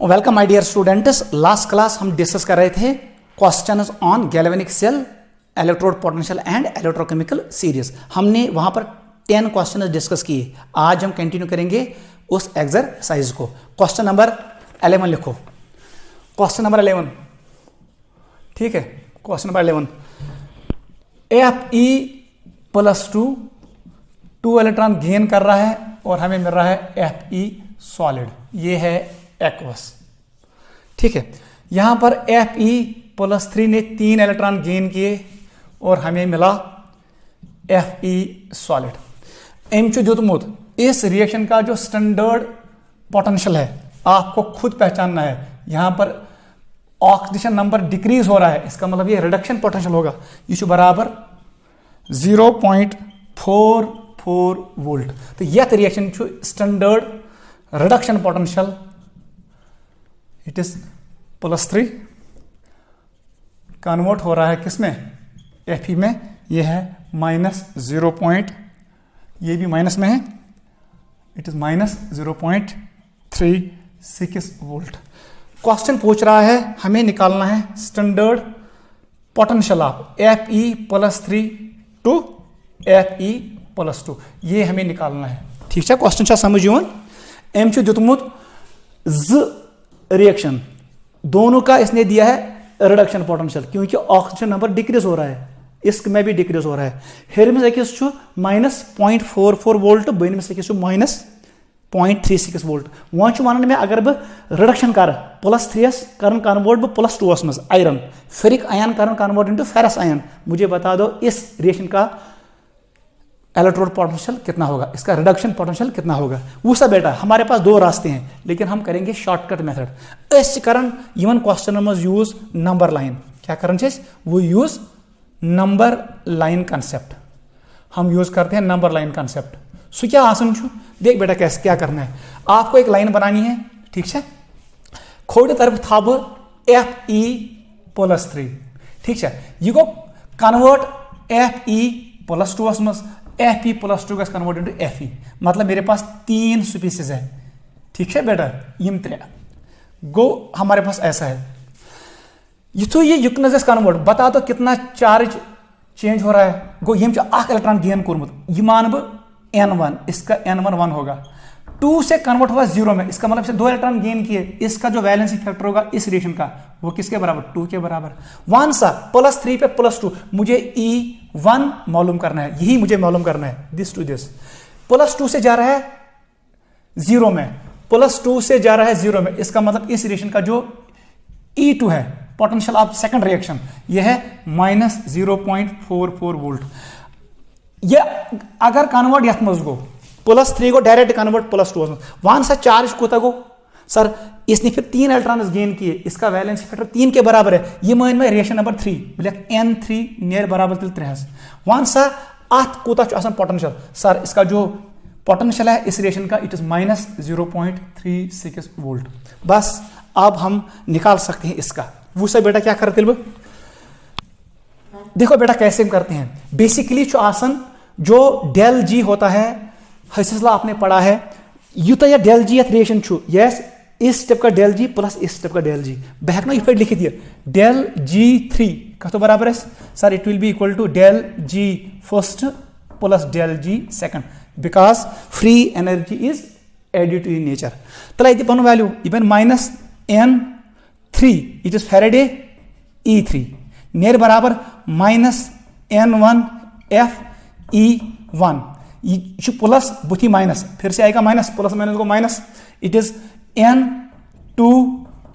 Welcome my dear students. Last class हम discuss कर रहे थे questions on galvanic cell, electrode potential and electrochemical series. हमने वहां पर 10 क्वेश्चंस डिस्कस किए। आज हम कंटिन्यू करेंगे उस एक्सरसाइज को। क्वेश्चन नंबर 11 लिखो। क्वेश्चन नंबर 11, ठीक है। Question number 11, Fe+2 2 electron gain कर रहा है और हमें मिल रहा है Fe सॉलिड, ये है एक्वस, ठीक है। यहां पर Fe+3 ने 3 इलेक्ट्रॉन गेन किए और हमें मिला Fe सॉलिड। एमचू जुतमुत इस रिएक्शन का जो स्टैंडर्ड पोटेंशियल है आपको खुद पहचानना है। यहां पर ऑक्सीडेशन नंबर डिक्रीज हो रहा है, इसका मतलब ये रिडक्शन पोटेंशियल होगा। ये बराबर 0.44 वोल्ट। तो यह reaction standard reduction potential it is +3 convert हो रहा है किसमें, Fe में। यह है -0. ये भी माइनस में है, इट इज -0.36 वोल्ट। क्वेश्चन पूछ रहा है हमें निकालना है standard potential of Fe+3 to Fe+2, ये हमें निकालना है, ठीक है। क्वेश्चन समझ एमचू जुतमुत ज रिएक्शन दोनों का इसने दिया है रिडक्शन पोटेंशियल, क्योंकि ऑक्सीजन नंबर डिक्रीज हो रहा है, इसक में भी डिक्रीज हो रहा है। हेर में -0.44 वोल्ट, बन में -0.36 वोल्ट। वह वन में अगर बह रिडक्शन कर +3 कर कन्वर्ट बह +2 मज आयरन, फेरिक आयन कर कन्वर्ट इनटू फेरस आयन, मुझे बता दो इस रिएक्शन का इलेक्ट्रोड पोटेंशियल कितना होगा, इसका रिडक्शन पोटेंशियल कितना होगा। वो सब बेटा हमारे पास 2 रास्ते हैं, लेकिन हम करेंगे शॉर्टकट मेथड। इस कारण इवन क्वेश्चन में यूज नंबर लाइन, क्या करना वो यूज नंबर लाइन कंसेप्ट, हम यूज करते हैं नंबर लाइन कंसेप्ट। सो क्या आसन छु देख बेटा कैसे क्या करना है। आपको एक लाइन बनानी है, ठीक है। खोड़ तरफ था Fe+3, ठीक है। ये को कन्वर्ट Fe+2 मज Fe+2 का कन्वर्ट इनटू Fe, मतलब मेरे पास 3 स्पीसीज है, ठीक है बेटा। यम 3 गो हमारे पास ऐसा है। ये युक्नस कन्वर्ट बता दो कितना चार्ज चेंज हो रहा है। गो यम इलेक्ट्रॉन गेन कोर्मुत, ये मान ब N1, इसका N1 1 होगा। 2 से कन्वर्ट हुआ 0 में, इसका मतलब से 2 इलेक्ट्रॉन गेन किए, इसका जो वैलेंसी फैक्टर होगा इस रिएक्शन का वो किसके बराबर, 2 के बराबर। वन सा +3 पे +2, मुझे E1 मालूम करना है, यही मुझे मालूम करना है। दिस टू दिस +2 से जा रहा है 0 में, +2 से जा रहा है 0 में, इसका मतलब इस रिएक्शन का जो E2 है पोटेंशियल ऑफ सेकंड रिएक्शन, यह है -0.44 वोल्ट। ये अगर कन्वर्ट यथ मज गो +3 को डायरेक्ट कन्वर्ट +2 वन सा चार्ज कोता गो सर, इसने फिर 3 इलेक्ट्रॉन गेन किए, इसका वैलेंसी फैक्टर 3 के बराबर है। ये मान में रिएक्शन नंबर 3 N3 नियर बराबर 3 वन सा अत कोता पोटेंशियल सर, इसका जो पोटेंशियल है इस रिएक्शन का इट इज -0.36 वोल्ट। बस अब हम निकाल सकते हैं इसका। वो सब बेटा क्या करते हैं, देखो बेटा कैसे हम करते हैं। बेसिकली जो आसन जो डेल जी होता है, हसीसला आपने पढ़ा है, यूता या डेल जी रिएक्शन छू, यस इस स्टेप का डेल जी प्लस इस स्टेप का डेल जी, बहक ना ये लिखित डेल G3 का तो बराबर है sir, it will be equal to del G first plus del G second, because free energy is added to in nature. तला ये पन value even -N3 it is faraday E3 near बराबर -N1 Fe1, ये plus बुथी minus, फिर से आएगा minus, plus minus को minus, it is N2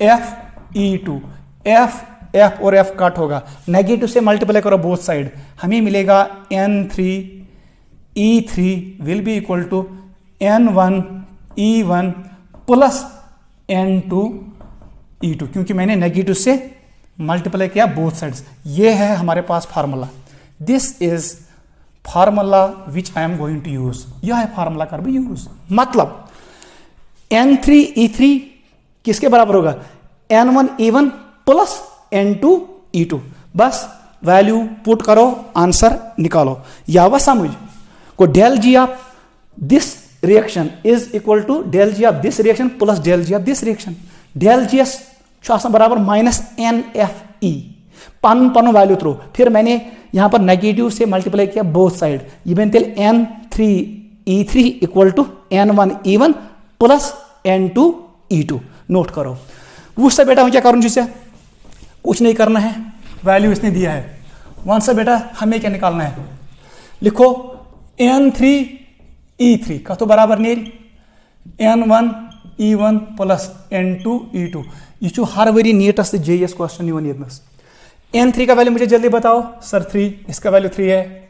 Fe2, F और F कट होगा, नेगेटिव से मल्टीप्लाई करो बोथ साइड, हमें मिलेगा N3 E3 will be equal to N1 E1 plus N2 E2, क्योंकि मैंने नेगेटिव से मल्टीप्लाई किया बोथ साइड्स। ये है हमारे पास formula, this is formula which I am going to use. यह है फार्मूला कर भी यूज, मतलब N3 E3 किसके बराबर होगा, N1 E1 plus N2 E2। बस वैल्यू पुट करो, आंसर निकालो। या वह समझ को del G of this reaction is equal to del G of this reaction plus del G of this reaction. Del G S बराबर माइनस एन एफ ई पन पन वैल्यू थ्रो। फिर मैंने यहाँ पर नेगेटिव से मल्टीप्लाई किया बोथ साइड, ये बन तेल N3E3 equal to N1E1 plus N2E2। Note करो वो सब बेटा, क्या करूँ जिसे कुछ नहीं करना है, वैल्यू इसने दिया है। वन सा बेटा हमें क्या निकालना है, लिखो N3E3 का तो बराबर नहीं N1E1 प्लस N2E2। ये जो हर वरी नीटस JS क्वेश्चन ये N3 का वैल्यू मुझे जल्दी बताओ सर। 3, इसका वैल्यू 3 है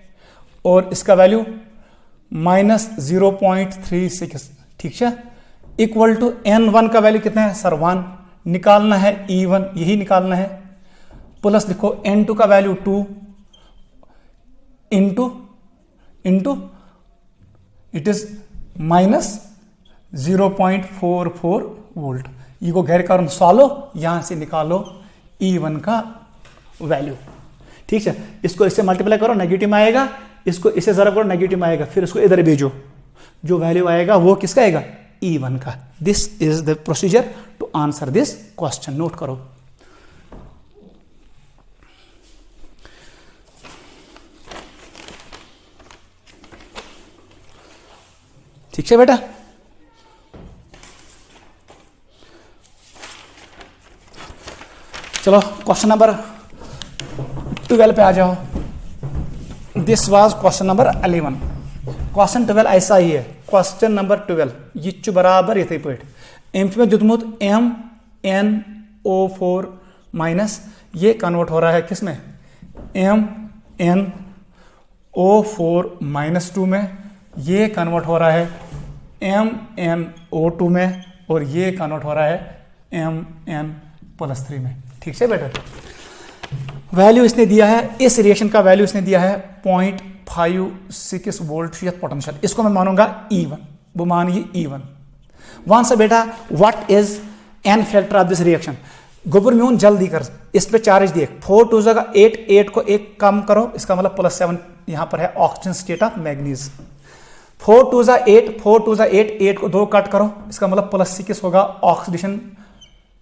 और इसका वैल्यू माइनस 0.36, ठीक है, इक्वल टू N1 का वैल्यू कितना है सर 1, निकालना है E1, यही निकालना है, प्लस लिखो N2 का value 2 into it is minus 0.44 volt. ये को गैर कारण सॉल्व, यहां से निकालो E1 का वैल्यू, ठीक है। इसको इससे मल्टीप्लाई करो, नेगेटिव में आएगा, इसको इससे जरा करो, नेगेटिव में आएगा, फिर इसको इधर भेजो, जो वैल्यू आएगा वो किसका आएगा, E1 का। This is the procedure to answer this question. Note करो। ठीक है बेटा, चलो क्वेश्चन नंबर 12 पे आ जाओ। This was question number 11। Question 12 ऐसा ही है, क्वेश्चन नंबर 12 ये बराबर इथे पे में दुतमुत MnO4 माइनस, ये कन्वर्ट हो रहा है किसमें, MnO4 माइनस 2 में, ये कन्वर्ट हो रहा है MnO2 में, और ये कन्वर्ट हो रहा है Mn प्लस 3 में। ठीक है बेटा, वैल्यू इसने दिया है, इस रिएक्शन का वैल्यू इसने दिया है 0.56 वोल्ट या पोटेंशियल, इसको मैं मानूंगा E1, वो मानिए E1। वहां से बेटा what is an factor of this reaction, गोबर म्यून जल्दी कर, इस पे चार्ज दिए 4 2 जगह 8, 8 को 1 कम करो, इसका मतलब +7 यहां पर है ऑक्सीजन स्टेट ऑफ मैग्नीज। 4 2 जा 8, 4 2 जा 8, 8 को 2 कट करो, इसका मतलब +6 होगा ऑक्सीडेशन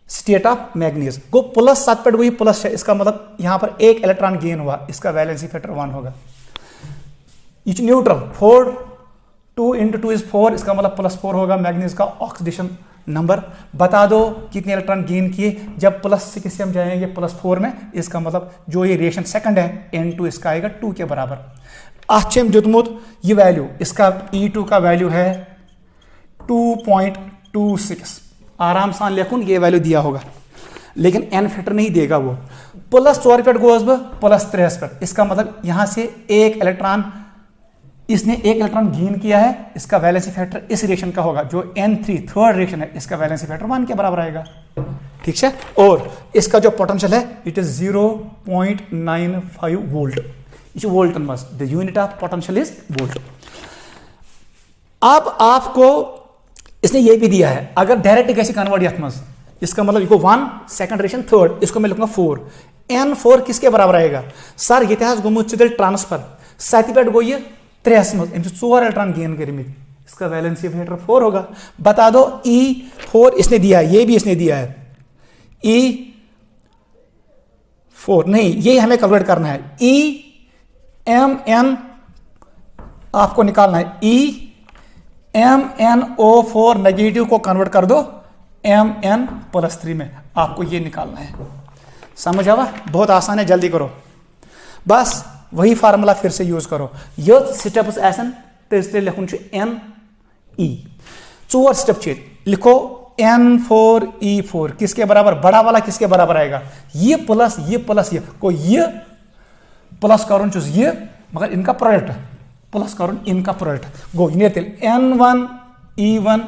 स्टेट ऑफ मैग्नीज। को +7 पर वही प्लस है, इसका मतलब यहां पर 1 इलेक्ट्रॉन गेन हुआ, इसका वैलेंसी फैक्टर 1 होगा। इच न्यूट्रल 4 2 × 2 इज 4, इसका मतलब +4 होगा मैग्नीज का ऑक्सीडेशन नंबर। बता दो कितने इलेक्ट्रॉन गेन किए, जब +6 से हम जाएंगे +4 में, इसका मतलब जो ये रिएक्शन सेकंड है N2 इसका आएगा 2 के बराबर। आश्चर्य जुतमुत ये वैल्यू, इसका E2 का वैल्यू है 2.26, आराम से लेकुन ये वैल्यू दिया होगा, लेकिन एन फैक्टर नहीं देगा वो। +4 पर गोज +3 पर, इसका मतलब यहां से 1 इलेक्ट्रॉन, इसने 1 इलेक्ट्रॉन गेन किया है, इसका वैलेंसी फैक्टर इस रिएक्शन का होगा जो N3 थर्ड रिएक्शन है, इसका वैलेंसी फैक्टर 1 के बराबर आएगा। ठीक है, और इसका जो पोटेंशियल है इट इज 0.95 वोल्ट, इस वोल्ट मस, the unit of potential is volt. अब आपको इसने ये भी दिया है, अगर डायरेक्ट कैसे कन्वर्ट यथ मस, इसका मतलब इसको 1 सेकंड रिएक्शन थर्ड, इसको मैं लिखूंगा 4, N4 किसके बराबर आएगा सर, ये गोमुत ट्रांसफर 7 पे गो ये 3 मज 4 इलेक्ट्रॉन गेन कर, इसका वैलेंसी फैक्टर 4 होगा। बता दो E4 इसने दिया है, ये भी इसने दिया है, E4 नहीं, ये हमें कन्वर्ट करना है, EMN आपको निकालना है, MnO4 नेगेटिव को कन्वर्ट कर दो Mn+3 में, आपको ये निकालना है। समझ आवा, बहुत आसान है, जल्दी करो, बस वही फार्मूला फिर से यूज करो। ये स्टेप्स ऐसन तो लिखुन NE 4 स्टेप चेत, लिखो N4E4 किसके बराबर, बड़ा वाला किसके बराबर आएगा, ये प्लस ये प्लस ये, को ये प्लस करुन ये, मगर इनका प्रोडक्ट प्लस करुन इनका प्रोडक्ट गो N1E1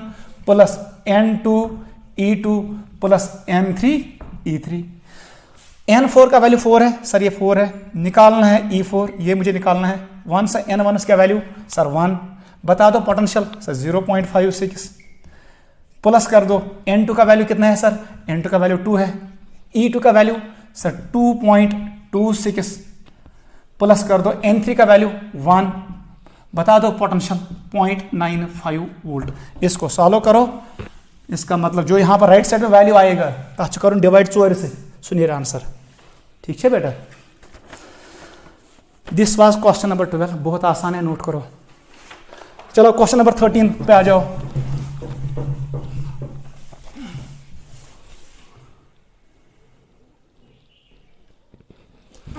plus N2E2 plus N3E3। N4 का वैल्यू 4 है सर, ये 4 है, निकालना है E4, ये मुझे निकालना है 1 से N1 इसका वैल्यू सर 1। बता दो पोटेंशियल सर 0.56, प्लस कर दो N2 का वैल्यू कितना है सर, N2 का वैल्यू 2 है, E2 का वैल्यू सर 2.26, प्लस कर दो N3 का वैल्यू 1, बता दो पोटेंशियल 0.95 वोल्ट। इसको सॉल्व करो, इसका मतलब जो यहाँ पर राइट साइड में वैल्यू आएगा तथ कर डिवाइड 4 से सह नीर आंसर। ठीक है बेटा, दिस वाज क्वेश्चन नंबर 12। बहुत आसान है, नोट करो। चलो क्वेश्चन नंबर 13 पे आ जाओ।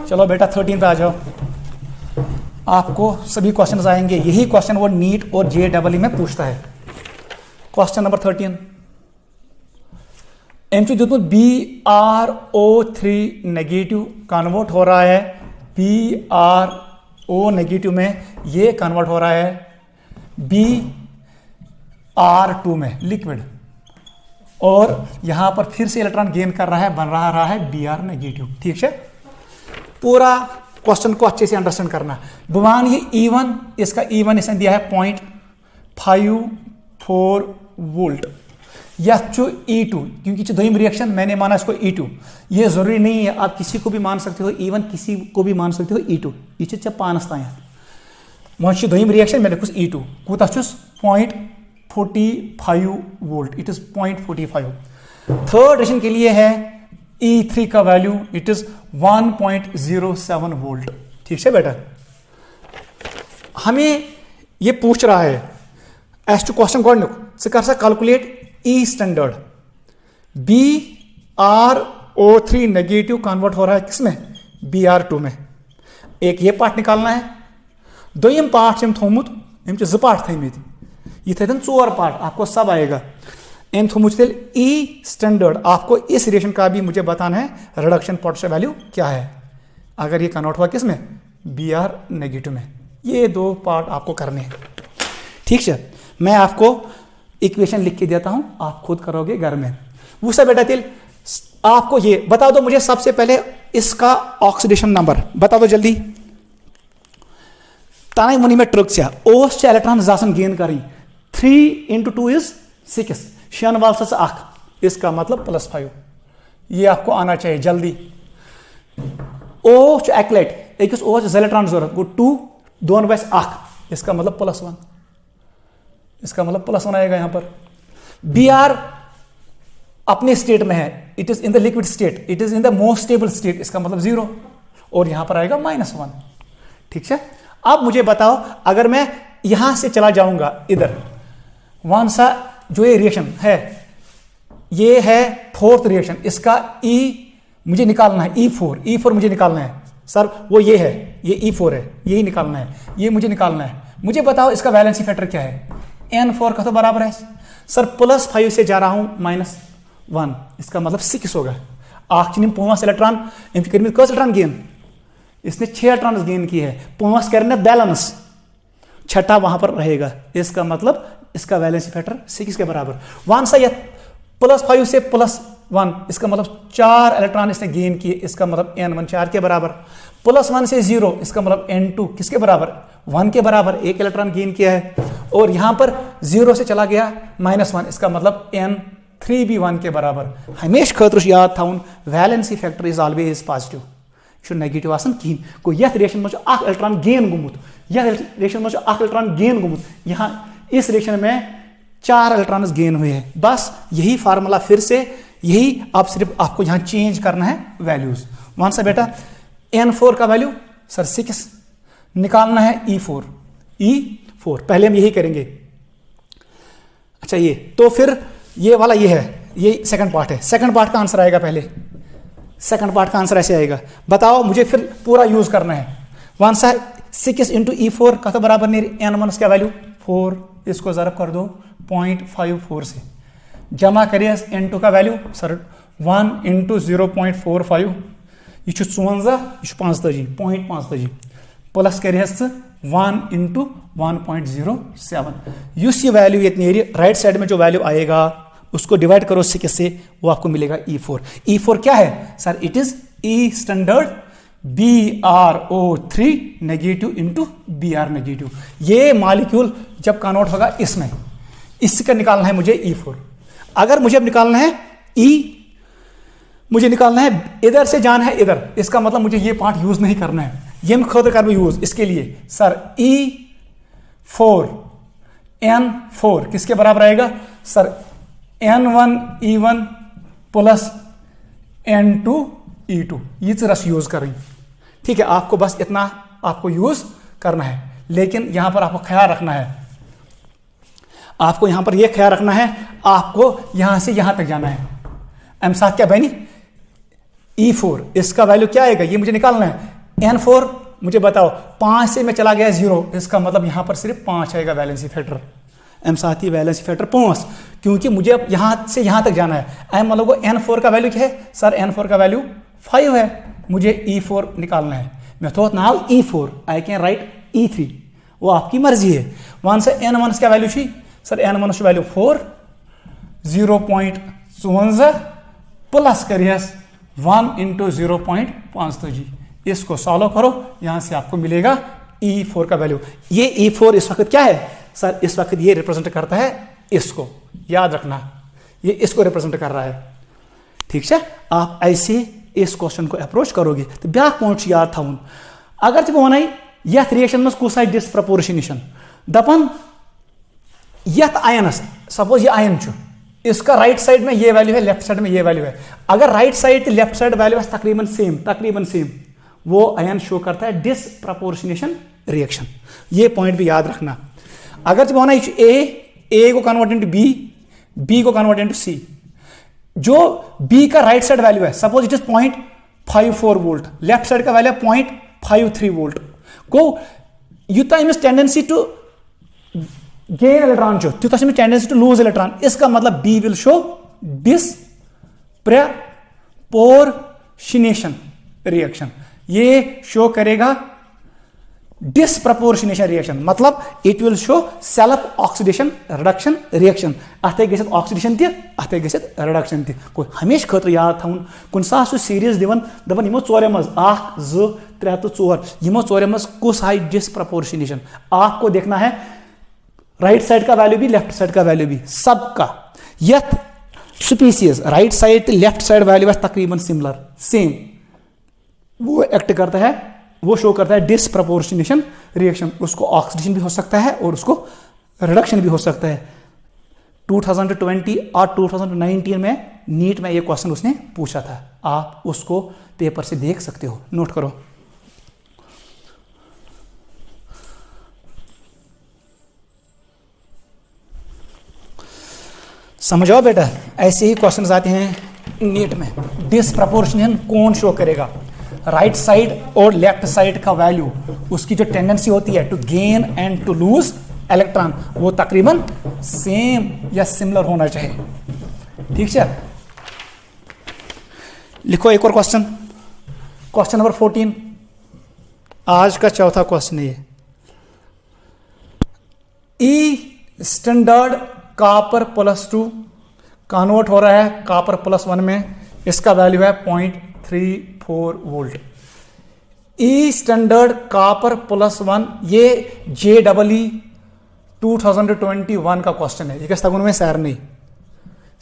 चलो बेटा 13 पे आ जाओ। आपको सभी क्वेश्चंस आएंगे, यही क्वेश्चन वो नीट और JEE में पूछता है। क्वेश्चन नंबर 13 एमसी दिखुत BrO3 नेगेटिव कन्वर्ट हो रहा है BrO नेगेटिव में, ये कन्वर्ट हो रहा है Br2 में लिक्विड, और यहां पर फिर से इलेक्ट्रॉन गेन कर रहा है, बन रहा है Br नेगेटिव। ठीक है, पूरा क्वेश्चन को अच्छे से अंडरस्टैंड करना। भगवान ये E1, इसका E1 इसने दिया है 0.54 वोल्ट। यह E2, क्योंकि दोनों रिएक्शन मैंने माना इसको E2, ये जरूरी नहीं है, आप किसी को भी मान सकते हो E1, किसी को भी मान सकते हो E2, ये पानस तान वह दोनों रिएक्शन मैंने कुछ E2 कूत 0.45 volt, it is 0.45। Third reaction के लिए है E3 का वैल्यू इट इज 1.07 वोल्ट। ठीक है बेटा, हमें ये पूछ रहा है एज टू क्वेश्चन गोडनुक से कर कैलकुलेट ई स्टैंडर्ड। BrO3 नेगेटिव कन्वर्ट हो रहा है किसमें, Br2 में। एक ये पार्ट निकालना है, दोयम पार्ट थोमुत जो पार्ट थमित, ये थन 4 पार्ट, आपको सब आएगा। एम थोमुत ई स्टैंडर्ड, आपको इस रिएक्शन का भी मुझे बताना है रिडक्शन पोटेंशियल वैल्यू क्या है अगर ये कन्वर्ट हुआ किसमें, Br नेगेटिव में। ये 2 पार्ट आपको करने हैं। ठीक है, मैं आपको इक्वेशन लिख के देता हूं, आप खुद करोगे घर में। वो सब बेटा तिल आपको ये बता दो मुझे सबसे पहले इसका ऑक्सीडेशन नंबर बता दो जल्दी। ताना मुनि में ट्रुक से ओस इलेक्ट्रॉन जासन गेन करें 3 × 2 इज 6, शन वाल से 8, इसका मतलब +5। ये आपको आना चाहिए जल्दी। ओ एक्लेट एक ओ इलेक्ट्रॉन जरूरत गो 2 2/8, इसका मतलब +1, इसका मतलब +1 आएगा यहां पर। Br अपने स्टेट में है, it is in the liquid state, it is in the most stable state, इसका मतलब 0, और यहां पर आएगा -1। ठीक है, अब मुझे बताओ अगर मैं यहां से चला जाऊंगा इधर, वन सा जो ये रिएक्शन है, ये है 4th रिएक्शन, इसका E मुझे निकालना है, E4 मुझे निकालना है सर, वो ये है, ये E4 है, यही निकालना है, ये मुझे निकालना है। मुझे बताओ इसका वैलेंसी फैक्टर क्या है, N4 का तो बराबर है सर, +5 से जा रहा हूं -1, इसका मतलब 6 होगा। आखिर 5 इलेक्ट्रॉन कस इलेक्ट्रॉन गेन, इसने 6 इलेक्ट्रॉन गेन की है, 5 करने बैलेंस, छठा वहां पर रहेगा, इसका मतलब इसका वैलेंसी फैक्टर 6 के बराबर। वन सा यह +5 से +1, इसका मतलब 4 इलेक्ट्रॉन इसने गेन किए, इसका मतलब N1 4 के बराबर। +1 से 0, इसका मतलब N2 किसके बराबर, 1 के बराबर, 1 इलेक्ट्रॉन गेन किया है। और यहां पर 0 से चला गया -1, इसका मतलब N3 भी 1 के बराबर। हमेशा खतर याद थवन valency factor is always positive, negative आसन कहीं। को यह रिएक्शन में इलेक्ट्रॉन गेन गुमुत, यह रिएक्शन में इलेक्ट्रॉन गेन गुमुत, यहां इस रिएक्शन में 4 इलेक्ट्रॉन गेन हुए हैं। बस यही फार्मूला फिर से, यही आप सिर्फ आपको यहां चेंज करना है वैल्यूज। वहां से बेटा N4 का वैल्यू सर 6 निकालना है, E4 पहले हम यही करेंगे। अच्छा ये तो फिर ये वाला ये है, ये सेकंड पार्ट है, सेकंड पार्ट का आंसर आएगा पहले, सेकंड पार्ट का आंसर ऐसे आएगा। बताओ मुझे फिर पूरा यूज करना है। वन सा 6 × E4 का तो बराबर नहीं, N1 का वैल्यू 4, इसको ज़रब कर दो 0.54 से, जमा करिए N2 का वैल्यू सर 1 × 0.45, यह 54, यह 45, 0.45 प्लस करिए 1 × 1.07। युस ये वैल्यू ये नेरी राइट साइड में जो वैल्यू आएगा उसको डिवाइड करो 6 से, वो आपको मिलेगा E4 क्या है sir, it is E standard BrO3 negative × Br negative. ये मॉलिक्यूल जब कन्वर्ट होगा इसमें, इसका निकालना है मुझे E4। अगर मुझे अब निकालना है मुझे निकालना है इधर से जाना है इधर, इसका मतलब मुझे ये पार्ट यूज नहीं करना है, ये मैं खुद कर यूज। इसके लिए सर E4 N4 किसके बराबर आएगा sir, N1 E1 plus N2 E2 ये रस यूज करें। ठीक है, आपको बस इतना आपको यूज करना है, लेकिन यहां पर आपको ख्याल रखना है, आपको यहां पर यह ख्याल रखना है, आपको यहां से यहां तक जाना है। एम साथ क्या बनी E4, इसका वैल्यू क्या आएगा ये मुझे निकालना है। N4 मुझे बताओ, 5 से मैं चला गया 0, इसका मतलब यहां पर सिर्फ 5 आएगा वैलेंसी फैक्टर। एम साथी वैलेंसी फैक्टर 5, क्योंकि मुझे अब यहां से यहां तक जाना है। एम मतलब N4 का वैल्यू क्या है सर? N4 का वैल्यू 5 है, मुझे E4 निकालना है। Method now E4, I can write E3, वो आपकी मर्जी है। वन से N1 का वैल्यू छी सर, N1 वैल्यू 4, 0.54 प्लस करिए 1 इंटू 0.45, इसको सॉल्व करो, यहां से आपको मिलेगा E4 का वैल्यू। ये E4 इस वक्त क्या है सर? इस वक्त ये रिप्रेजेंट करता है इसको, याद रखना, ये इसको रिप्रेजेंट कर रहा है। ठीक है, आप ऐसे इस क्वेश्चन को अप्रोच करोगे तो ब्या पॉइंट याद था। अगर तुम वन यथ रिएक्शन में कुछ डिस्प्रपोर्शनेशन दपन यथ आयनस, सपोज ये आयन चु, इसका राइट साइड में ये वैल्यू है, लेफ्ट साइड में ये वैल्यू है। अगर right side left side value है तकरीबन सेम, वो आयन शो करता है डिस्प्रपोर्शनेशन रिएक्शन। ये पॉइंट भी याद रखना। अगर जब होना ए को कन्वर्ट इंटू बी को कन्वर्ट इंटू सी, जो बी का राइट साइड वैल्यू है, suppose it is 0.54 volt, left side का वैल्यू है 0.53 वोल्ट, को यूता इमेज टेंडेंसी टू गेन इलेक्ट्रॉन जो तो टेंडेंसी टू लूज इलेक्ट्रॉन, इसका मतलब B will show disproportionation reaction, ये शो करेगा डिस्प्रपोर्शनेशन रिएक्शन, मतलब it will show self oxidation reduction reaction. अत गसित ऑक्सीडेशन अत गसित रिडक्शन को हमेशा खतर याद थवन। कुन सास सीरीज दिवन दपन यमो चोर मज 1 2 3 तो 4 यमो चोर मज कुछ आई डिस्प्रपोर्शनेशन, आपको देखना है राइट साइड का वैल्यू भी लेफ्ट साइड का वैल्यू भी सबका। यथ species right side left side value तकरीबन सिमिलर सेम, वो एक्ट करता है, वो शो करता है डिस्प्रपोर्शनेशन रिएक्शन। उसको ऑक्सीडेशन भी हो सकता है और उसको रिडक्शन भी हो सकता है। 2020 और 2019 में नीट में ये क्वेश्चन उसने पूछा था, आप उसको पेपर से देख सकते हो, नोट करो। समझो बेटा, ऐसे ही क्वेश्चन आते हैं नीट में। डिस्प्रपोर्शनेशन कौन शो करेगा? राइट साइड और लेफ्ट साइड का वैल्यू, उसकी जो टेंडेंसी होती है to gain and to lose electron, वो तकरीबन सेम या सिमिलर होना चाहिए। ठीक है, लिखो एक और क्वेश्चन, क्वेश्चन नंबर 14, आज का चौथा क्वेश्चन है ये। ई स्टैंडर्ड कॉपर +2 कन्वर्ट हो रहा है कॉपर +1 में, इसका वैल्यू है 0.34 वोल्ट। ई स्टैंडर्ड कॉपर +1, ये JEE 2021 का क्वेश्चन है। ये किस में सैर नहीं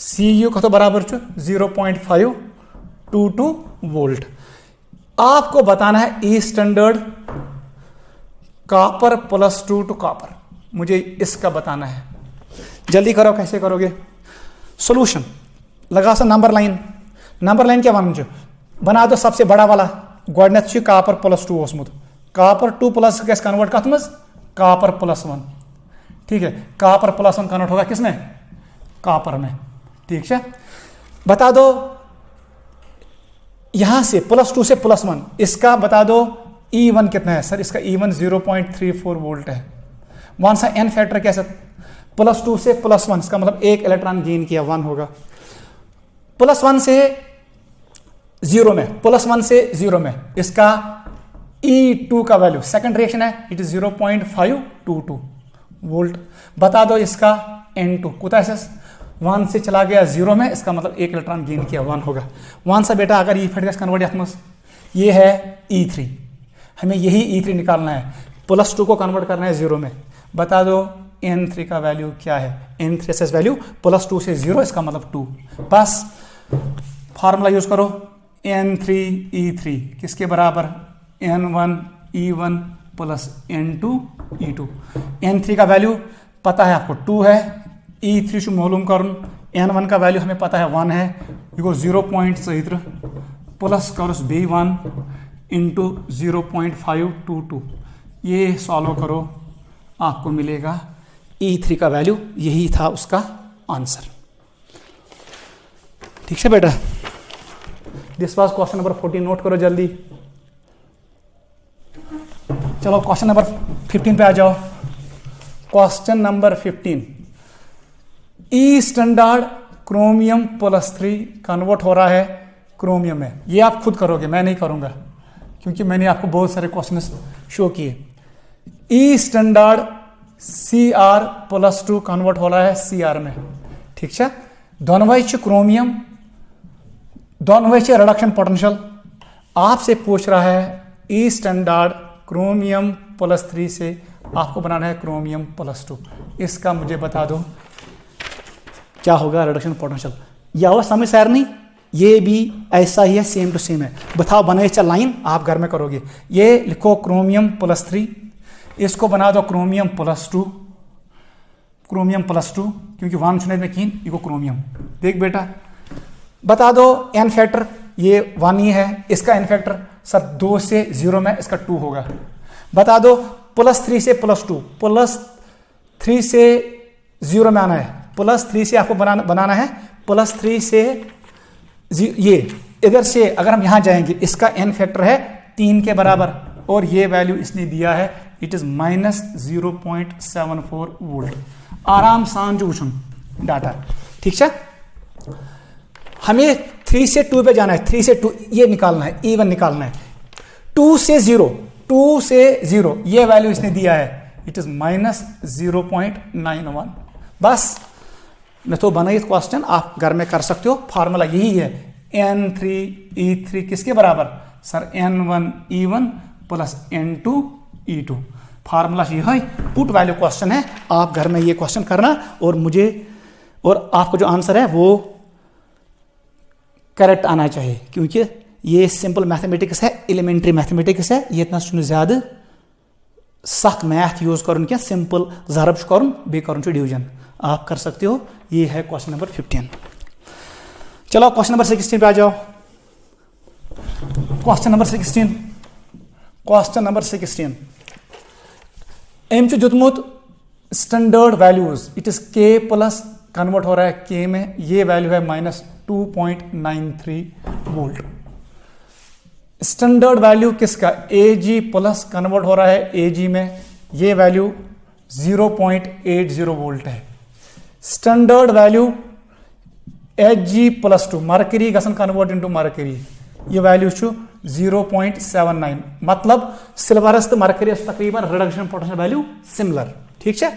CU का तो बराबर 0.522 वोल्ट। आपको बताना है ई स्टैंडर्ड कॉपर +2 टू कॉपर, मुझे इसका बताना है। जल्दी करो, कैसे करोगे? सॉल्यूशन लगा सा नंबर लाइन क्या बना दो सबसे बड़ा वाला गोडनेथ कॉपर +2 ओसमुत, कॉपर 2 प्लस कैसे कन्वर्ट कत मज कॉपर +1। ठीक है, कॉपर +1 कन्वर्ट होगा किसमें? कॉपर में। ठीक है, बता दो यहां से +2 से +1, इसका बता दो E1 कितना है सर? इसका E1 0.34 वोल्ट है। वहां सा n फैक्टर कैसे? +2 से +1, इसका मतलब एक इलेक्ट्रॉन गेन किया, 1 होगा। +1 से 0 में, +1 से 0 में इसका E2 का वैल्यू, सेकंड रिएक्शन है, इट इज 0.522 वोल्ट। बता दो इसका N2 कुता है 1 से चला गया 0 में, इसका मतलब एक इलेक्ट्रॉन गेन किया, 1 होगा। 1 सा बेटा अगर ई फट कन्वर्ट यात्मस, ये है E3, हमें यही E3 निकालना है, +2 को कन्वर्ट करना है 0 में। बता दो N3 का वैल्यू क्या है? N3 एस वैल्यू +2 से 0, इसका मतलब 2। बस फार्मूला यूज करो, N3E3 किसके बराबर? N1 E1 plus N2 E2। N3 का वैल्यू पता है आपको 2 है, E3 मालूम कर N1 का वैल्यू हमें पता है 1 है, ये गो 0.4 प्लस करोस B1 इंटू 0.522, ये सॉल्व करो आपको मिलेगा E3 का वैल्यू, यही था उसका आंसर। ठीक है बेटा, this was question number 14, note करो जल्दी। चलो क्वेश्चन नंबर 15 पे आ जाओ। क्वेश्चन नंबर 15, ई स्टैंडर्ड क्रोमियम +3 कन्वर्ट हो रहा है क्रोमियम में। ये आप खुद करोगे, मैं नहीं करूंगा क्योंकि मैंने आपको बहुत सारे क्वेश्चन शो किए। ई स्टैंडर्ड Cr+2 कन्वर्ट हो रहा है Cr में, ठीक है। दोनों क्रोमियम, दोनों रिडक्शन पोटेंशियल। आपसे पूछ रहा है ई स्टैंडर्ड क्रोमियम +3 से आपको बनाना है क्रोमियम +2। इसका मुझे बता दो क्या होगा रिडक्शन पोटेंशियल। या वो समझ सर नहीं, ये भी ऐसा ही है, सेम टू सेम है। बताओ बनाए चल लाइन, आप घर में करोगे। ये लिखो क्रोमियम +3, इसको बना दो क्रोमियम +2, क्रोमियम +2 क्योंकि 1 सुने में कीन ये क्रोमियम। देख बेटा बता दो एन फैक्टर, ये 1 ही है, इसका एन फैक्टर सर 2 से 0 में इसका 2 होगा। बता दो +3 से +2, +3 से 0 में आना है, +3 से आपको बनाना है, +3 से ये इधर से अगर हम यहां जाएंगे, इसका एन फैक्टर है 3 के बराबर और ये वैल्यू इसने दिया है, इट इज -0.74 वोल्ट। आराम सान जो वुचुन डाटा, ठीक है। हमें 3 से 2 पे जाना है, 3 से 2 ये निकालना है, E1 निकालना है। 2 से 0 ये वैल्यू इसने दिया है, इट इज -0.91। बस मैं तो बनाई क्वेश्चन, आप घर में कर सकते हो। फार्मूला यही है, N3E3 किसके बराबर sir, N1E1 plus N2E2। Formula यही है, पुट वैल्यू क्वेश्चन है, आप घर में ये क्वेश्चन करना और मुझे और आपको जो आंसर है वो करेक्ट आना चाहिए, क्योंकि ये सिंपल मैथमेटिक्स है, एलिमेंट्री मैथमेटिक्स है। ये इतना ज्यादा सख्त मैथ यूज कर, सिंपल ज़रब कर बे कर डिवीजन आप कर सकते हो। ये है क्वेश्चन नंबर 15। चलो क्वेश्चन नंबर 16 पे आ जाओ। क्वेश्चन नंबर 16 एम दुतमुत standard values, it is K plus convert हो रहा है K में, ये वैल्यू है -2.93 वोल्ट। स्टैंडर्ड वैल्यू किसका, Ag प्लस कन्वर्ट हो रहा है Ag में, ये वैल्यू 0.80 वोल्ट है। स्टैंडर्ड वैल्यू Hg+2 मरकरी गसन कन्वर्ट इनटू मरकरी, ये वैल्यू 0.79। मतलब सिल्वरस तो मरकरी तकरीबन रिडक्शन पोटेंशियल वैल्यू सिमिलर, ठीक है,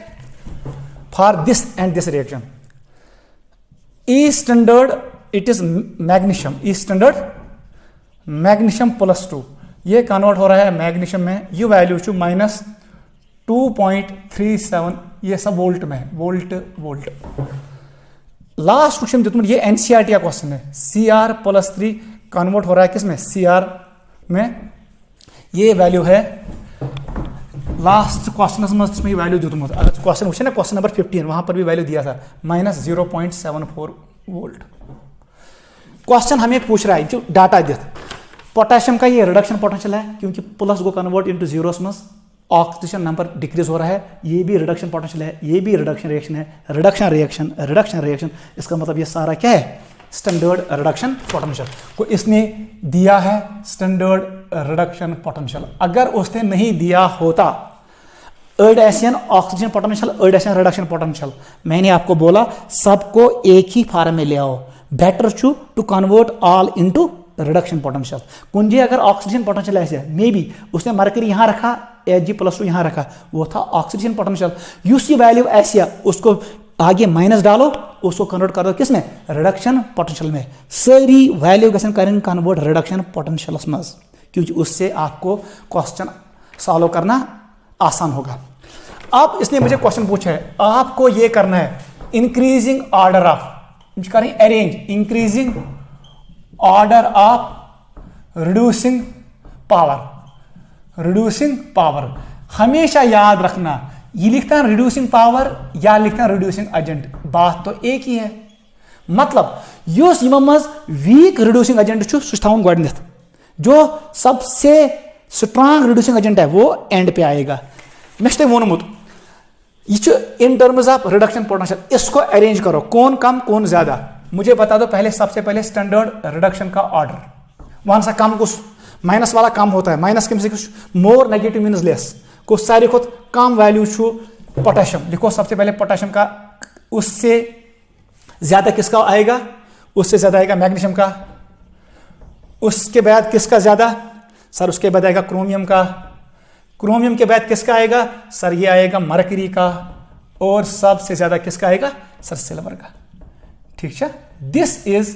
for this and this reaction. E standard it is magnesium, E standard magnesium +2, ये कन्वर्ट हो रहा है मैग्नीशियम में, ये वैल्यू -2.37, ये सब वोल्ट में, वोल्ट। लास्ट क्वेश्चन जो ये एनसीईआरटी का क्वेश्चन है, Cr+3 कन्वर्ट हो रहा है किसमें, Cr में, ये वैल्यू है लास्ट क्वेश्चन में वैल्यू जो अगर क्वेश्चन पूछे ना क्वेश्चन नंबर 15, वहां पर भी वैल्यू दिया था -0.74 वोल्ट। क्वेश्चन हमें पूछ रहा है जो डाटा दिया, पोटेशियम का ये रिडक्शन पोटेंशियल है, क्योंकि प्लस को कन्वर्ट इनटू जीरोस में ऑक्सीजन नंबर डिक्रीज हो रहा है, ये भी रिडक्शन पोटेंशियल है, ये भी रिडक्शन रिएक्शन है, रिडक्शन रिएक्शन। इसका मतलब ये सारा क्या है, स्टैंडर्ड रिडक्शन पोटेंशियल को इसने दिया है, स्टैंडर्ड रिडक्शन पोटेंशियल। अगर उसने नहीं दिया होता addition oxygen potential, addition reduction potential, मैंने आपको बोला सबको एक ही फार्म में ले आओ, better to convert all into reduction potential. कुंजी अगर ऑक्सीजन पोटेंशियल ऐसे मे बी उसने मरकरी यहां रखा, Ag+2 यहां रखा, वो था ऑक्सीजन पोटेंशियल। यूसी वैल्यू ऐसी उसको आगे माइनस डालो, उसको कन्वर्ट कर दो किसमें, रिडक्शन पोटेंशियल में। सारी वैल्यू गसन करें कन्वर्ट रिडक्शन पोटेंशियल में, क्योंकि उससे आपको क्वेश्चन सॉल्व करना आसान होगा। अब इसने मुझे क्वेश्चन पूछा है, आपको ये करना है इंक्रीजिंग ऑर्डर ऑफ, करें arrange increasing order of reducing power. हमेशा याद रखना, ये लिखता है रिड्यूसिंग पावर या लिखता है रिड्यूसिंग एजेंट, बात तो एक ही है। मतलब युस यमो मज वीक रिड्यूसिंग एजेंट छु सु थाउन गोडनेथ, जो सबसे स्ट्रांग रिड्यूसिंग एजेंट है वो एंड पे आएगा। मैं वोनमुत यह इन टर्म्स ऑफ रिडक्शन पोटेंशियल, इसको अरेंज करो कौन कम कौन ज्यादा। मुझे बता दो पहले, सबसे पहले स्टैंडर्ड रिडक्शन का ऑर्डर, वहां सा कम कुछ माइनस वाला कम होता है, माइनस कम से कुछ मोर नेगेटिव मीन्स लेस, को सारी खुद कम वैल्यू छू पोटेशियम। लिखो सबसे पहले पोटेशियम का, उससे ज्यादा किसका आएगा, उससे ज्यादा आएगा मैग्नीशियम का, उसके बाद किसका ज्यादा सर, उसके बाद आएगा क्रोमियम का, क्रोमियम के बाद किसका आएगा सर, ये आएगा मरकरी का, और सबसे ज्यादा किसका आएगा सर, सिल्वर का। ठीक है, this is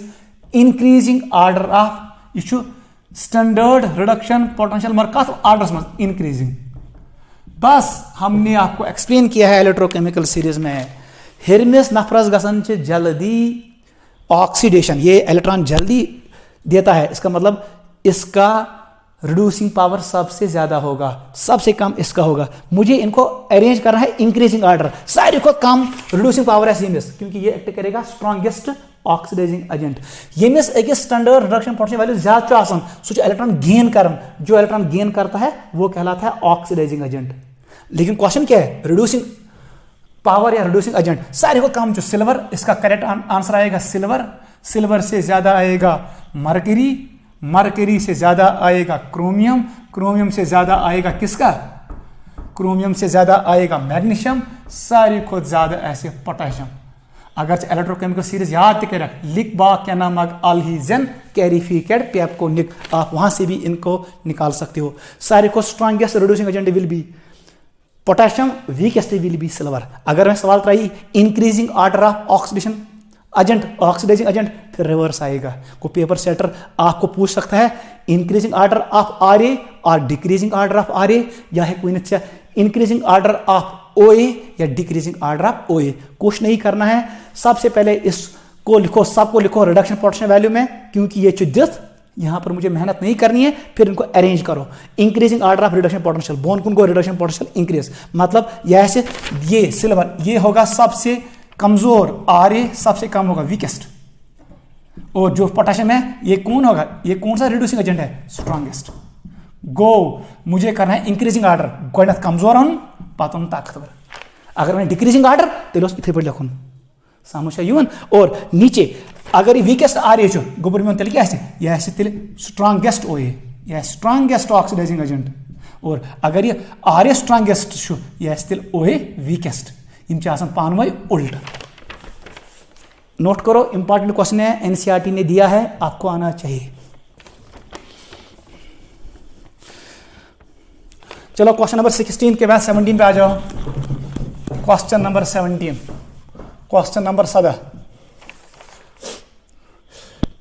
increasing order of यह स्टैंडर्ड रिडक्शन पोटेंशियल मर कथ ऑर्डर में इंक्रीजिंग। बस हमने आपको एक्सप्लेन किया है इलेक्ट्रोकेमिकल सीरीज में, हिरमिस नफरस गसन जल्दी ऑक्सीडेशन, ये इलेक्ट्रॉन जल्दी देता है, इसका मतलब इसका रिड्यूसिंग पावर सबसे ज्यादा होगा, सबसे कम इसका होगा। मुझे इनको अरेंज करना है इंक्रीजिंग ऑर्डर, सारे को कम रिड्यूसिंग पावर है सीमिस, क्योंकि ये एक्ट करेगा स्ट्रॉन्गेस्ट ऑक्सीडाइजिंग एजेंट। यमिस एक स्टैंडर्ड रिडक्शन पोटेंशियल वैल्यू ज्यादा आसान सो इलेक्ट्रॉन गेन करन, जो इलेक्ट्रॉन गेन करता है वो कहलाता है ऑक्सीडाइजिंग एजेंट। लेकिन क्वेश्चन क्या है, रिड्यूसिंग पावर या रिड्यूसिंग एजेंट सारे को कम, जो सिल्वर, इसका करेक्ट आंसर आएगा सिल्वर, सिल्वर से ज्यादा आएगा मरकरी, मरकरी से ज्यादा आएगा क्रोमियम, क्रोमियम से ज्यादा आएगा किसका, क्रोमियम से ज्यादा आएगा मैग्नीशियम, सारी खुद ज्यादा ऐसे पोटेशियम। अगर इलेक्ट्रोकेमिकल सीरीज याद कर लिख बा क्या नाम अलहीजन कैरिफिकेट पेप्कोनिक, आप वहां से भी इनको निकाल सकते हो। सारे को strongest reducing agent will be potassium, weakest will be silver. अगर मैं सवाल कराई increasing order of oxidation agent, oxidizing agent, फिर रिवर्स आएगा। को पेपर सेटर आपको पूछ सकता है इंक्रीजिंग ऑर्डर ऑफ आरए और डिक्रीजिंग ऑर्डर ऑफ आरए, या है कोई इंक्रीजिंग ऑर्डर ऑफ ओए या डिक्रीजिंग ऑर्डर ऑफ ओए। कुछ नहीं करना है, सबसे पहले इसको लिखो, सबको लिखो रिडक्शन पोटेंशियल वैल्यू में, क्योंकि ये चिद्दत यहां पर मुझे मेहनत नहीं करनी है। फिर इनको अरेंज करो, increasing order of reduction potential, bone कुन को रिडक्शन पोटेंशियल इंक्रीज, मतलब ऐसे ये सिल्वर ये होगा सबसे कमजोर, आरए सबसे कम होगा वीकेस्ट, और जो पोटेशियम है ये कौन होगा, ये कौन सा रिड्यूसिंग एजेंट है, स्ट्रॉन्गेस्ट। गो मुझे करना है इंक्रीजिंग ऑर्डर, गोडनथ कमजोर हूं पत ताकतवर। अगर मैं डिक्रीजिंग ऑर्डर तेल इथे पे लिखुन समझ युन, और नीचे अगर ये वीकेस्ट आरए गोबर में तेल क्या यह तेल स्ट्रॉन्गेस्ट ओए, यह स्ट्रॉन्गेस्ट ऑक्सीडाइजिंग एजेंट, और अगर ये आरए स्ट्रॉन्गेस्ट यह तेल ओए वीकेस्ट, इन पानवे उल्ट। नोट करो, इंपॉर्टेंट क्वेश्चन है, एनसीईआरटी ने दिया है, आपको आना चाहिए। चलो क्वेश्चन नंबर 16 के बाद 17 पे आ जाओ। क्वेश्चन नंबर 17, क्वेश्चन नंबर 17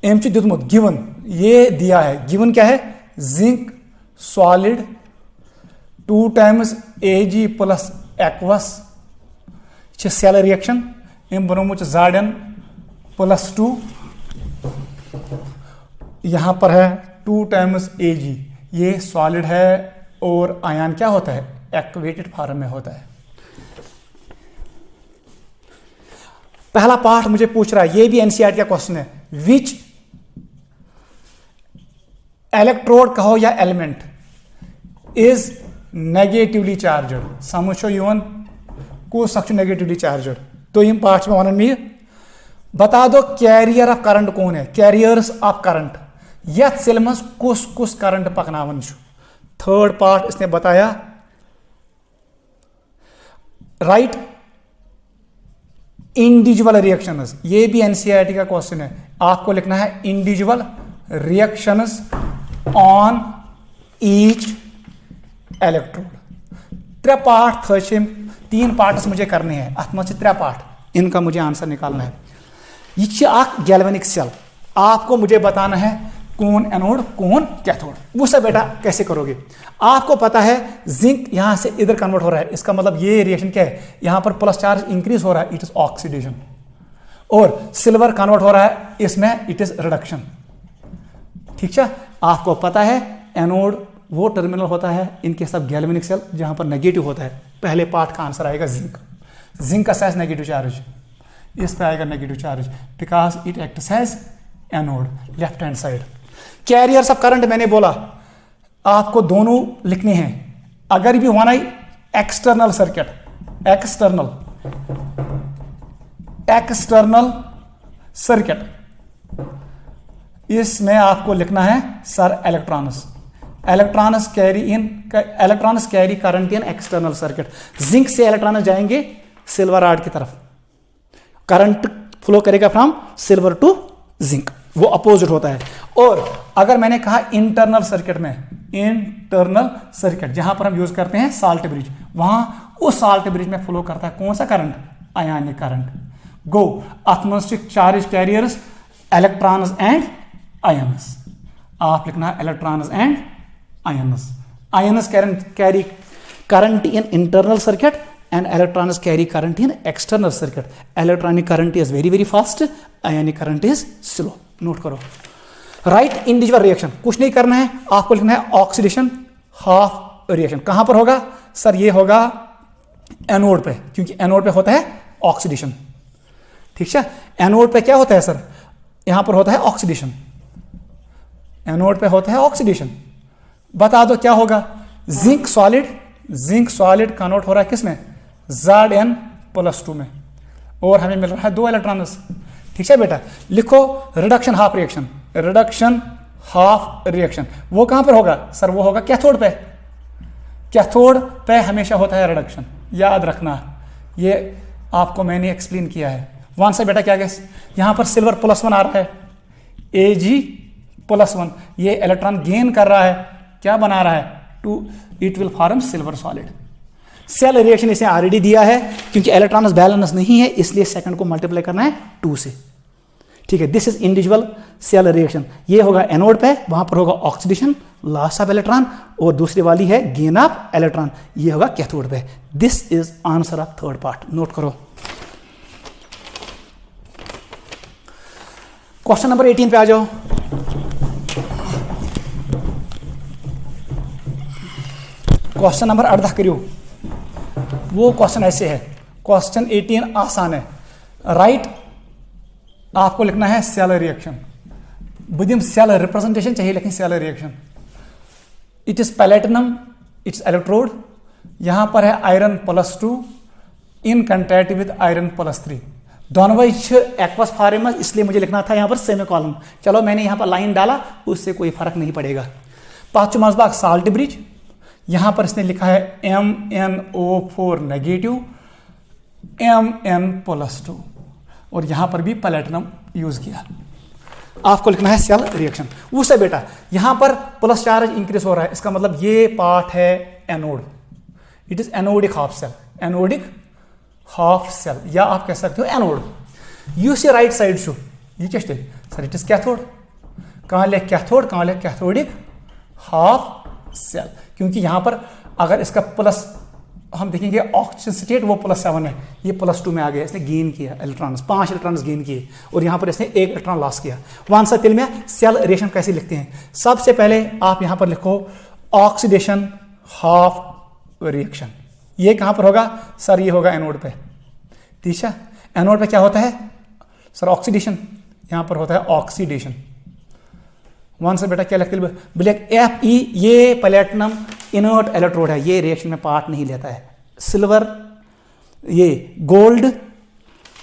एम दुतमुत गिवन, ये दिया है, गिवन क्या है, zinc solid 2 times Ag plus aqueous cell reaction एम बनोमुत जार्डन +2, यहां पर है 2 टाइम्स Ag, ये सॉलिड है और आयन क्या होता है, एक्टिवेटेड फॉर्म में होता है। पहला पार्ट मुझे पूछ रहा है, ये भी एनसीईआरटी का क्वेश्चन है, विच इलेक्ट्रोड कहो या एलिमेंट इज नेगेटिवली चार्जड, समझो युवन को सक्छ नेगेटिवली चार्जड। तो इन पार्ट्स में वन में बता दो कैरियर ऑफ करंट कौन है, कैरियर्स ऑफ करंट, यथ सेल मज कुस कुस करंट पकनावन। थर्ड पार्ट इसने बताया, राइट इंडिविजुअल रिएक्शंस, ये भी एनसीईआरटी का क्वेश्चन है, आपको लिखना है individual reactions on each electrode. 3 part थे, 3 पार्ट्स मुझे करने हैं, अथ मे 3 पार्ट, इनका मुझे आंसर निकालना है। ये गैल्वेनिक सेल, आपको मुझे बताना है कौन एनोड कौन कैथोड, वो सब बेटा कैसे करोगे। आपको पता है जिंक यहां से इधर कन्वर्ट हो रहा है, इसका मतलब ये रिएक्शन क्या है, यहां पर प्लस चार्ज इंक्रीज हो रहा है, इट इज ऑक्सीडेशन, और सिल्वर कन्वर्ट हो रहा है इसमें, इट इज रिडक्शन। ठीक है, आपको पता है एनोड वो टर्मिनल होता है, इनके सब गैल्वेनिक सेल जहां पर नेगेटिव होता है। पहले पार्ट का आंसर आएगा जिंक, जिंक का साइज नेगेटिव चार्ज, इस पे आएगा negative charge because it acts as anode left hand side. Carriers of current मैंने बोला आपको दोनों लिखने हैं। अगर भी one I external circuit, external circuit, इसमें आपको लिखना है sir electrons carry current in external circuit. Zinc से इलेक्ट्रॉन्स जाएंगे सिल्वर रॉड की तरफ, करंट फ्लो करेगा फ्रॉम सिल्वर टू जिंक, वो अपोजिट होता है। और अगर मैंने कहा इंटरनल सर्किट में, इंटरनल सर्किट जहां पर हम यूज करते हैं साल्ट ब्रिज, वहां उस साल्ट ब्रिज में फ्लो करता है कौन सा current? Ionic current. Go atmospheric charge carriers electrons and ions, आप लिखना है electrons and ions. Ions carry current in internal circuit and electrons carry current in external circuit. Electronic current is very very fast, ionic current is slow. Note करो। Right individual reaction कुछ नहीं करना है, आपको लिखना है ऑक्सीडेशन हाफ रिएक्शन। कहां पर होगा सर? ये होगा एनोड पे, क्योंकि एनोड पे होता है ऑक्सीडेशन। ठीक है, एनोड पे क्या होता है सर? यहां पर होता है ऑक्सीडेशन, एनोड पे होता है ऑक्सीडेशन। बता दो क्या होगा? जिंक सॉलिड कन्वर्ट हो रहा है किसमें? Zn+2 में, और हमें मिल रहा है 2 इलेक्ट्रॉन्स। ठीक है बेटा, लिखो reduction half reaction. Reduction half reaction वो कहां पर होगा सर? वो होगा कैथोड पे। कैथोड पे हमेशा होता है रिडक्शन, याद रखना, ये आपको मैंने एक्सप्लेन किया है। वन से बेटा क्या गैस? यहां पर सिल्वर +1 आ रहा है, Ag+1, ये इलेक्ट्रॉन गेन कर रहा है, क्या बना रहा है? It will form silver solid. Cell reaction इसे ऑलरेडी दिया है, क्योंकि इलेक्ट्रॉन्स बैलेंस नहीं है, इसलिए सेकंड को मल्टीप्लाई करना है 2 से। ठीक है, this is individual cell reaction. ये होगा एनोड पे, वहां पर होगा ऑक्सीडेशन, लॉस ऑफ इलेक्ट्रॉन, और दूसरी वाली है गेन ऑफ इलेक्ट्रॉन, ये होगा कैथोड पे। This is answer of third part. Note करो। क्वेश्चन नंबर 18 पे आ जाओ। क्वेश्चन नंबर 18 करियो। वो क्वेश्चन ऐसे है, क्वेश्चन 18 आसान है। राइट आपको लिखना है सेल रिएक्शन। बुदिम सेल रिप्रेजेंटेशन चाहिए, लेकिन cell reaction. It is platinum, it's electrode, यहां पर है iron +2 in contact with iron +3। दोनों एक्वस फॉर्मस, इसलिए मुझे लिखना था यहां पर सेमीकोलन। चलो मैंने यहां पर लाइन डाला, उससे कोई फर्क नहीं पड़ेगा। पाचुमासबाग साल्ट ब्रिज, यहां पर इसने लिखा है MnO4 नेगेटिव, Mn+2, और यहां पर भी प्लेटिनम यूज किया। आपको लिखना है सेल रिएक्शन। उससे बेटा यहां पर प्लस चार्ज इंक्रीज हो रहा है, इसका मतलब ये पार्ट है anode, it is anodic half cell, anodic half cell, या आप कह सकते हो anode. You see right side show, ये क्या सर? It is cathode. कहां ले कैथोड, कहां ले कैथोडिक हाफ सेल, क्योंकि यहां पर अगर इसका प्लस हम देखेंगे ऑक्सीजन स्टेट वो +7 है, ये +2 में आ गया, इसने गेन किया इलेक्ट्रॉन्स, 5 इलेक्ट्रॉन्स गेन किए, और यहां पर इसने 1 इलेक्ट्रॉन लॉस किया। वन सा तिल में सेल रिएक्शन कैसे लिखते हैं? सबसे पहले आप यहां पर लिखो ऑक्सीडेशन हाफ रिएक्शन। ये कहां पर होगा सर? ये होगा एनोड पे। ठीक है, एनोड पे क्या होता है सर? ऑक्सीडेशन, यहां पर होता है ऑक्सीडेशन। वन से बेटा क्या लिखते हैं? ब्लैक Fe, ये प्लेटिनम इनर्ट इलेक्ट्रोड है, ये रिएक्शन में पार्ट नहीं लेता है। सिल्वर, ये गोल्ड,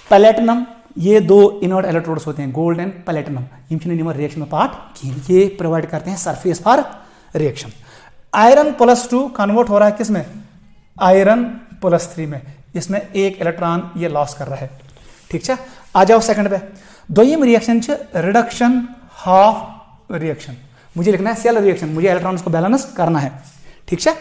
प्लेटिनम, ये 2 इनर्ट इलेक्ट्रोड्स होते हैं, गोल्ड एंड प्लेटिनम। इनमें रिएक्शन में पार्ट ये प्रोवाइड करते हैं surface for reaction. Iron +2 convert हो रहा है किसमें? आयरन +3 में, इसमें 1 इलेक्ट्रॉन ये लॉस कर रहा है। ठीक है, आ जाओ सेकंड पे। दोयम रिएक्शन रिडक्शन हाफ रिएक्शन। मुझे लिखना है सेल रिएक्शन, मुझे इलेक्ट्रॉन्स को बैलेंस करना है। ठीक है,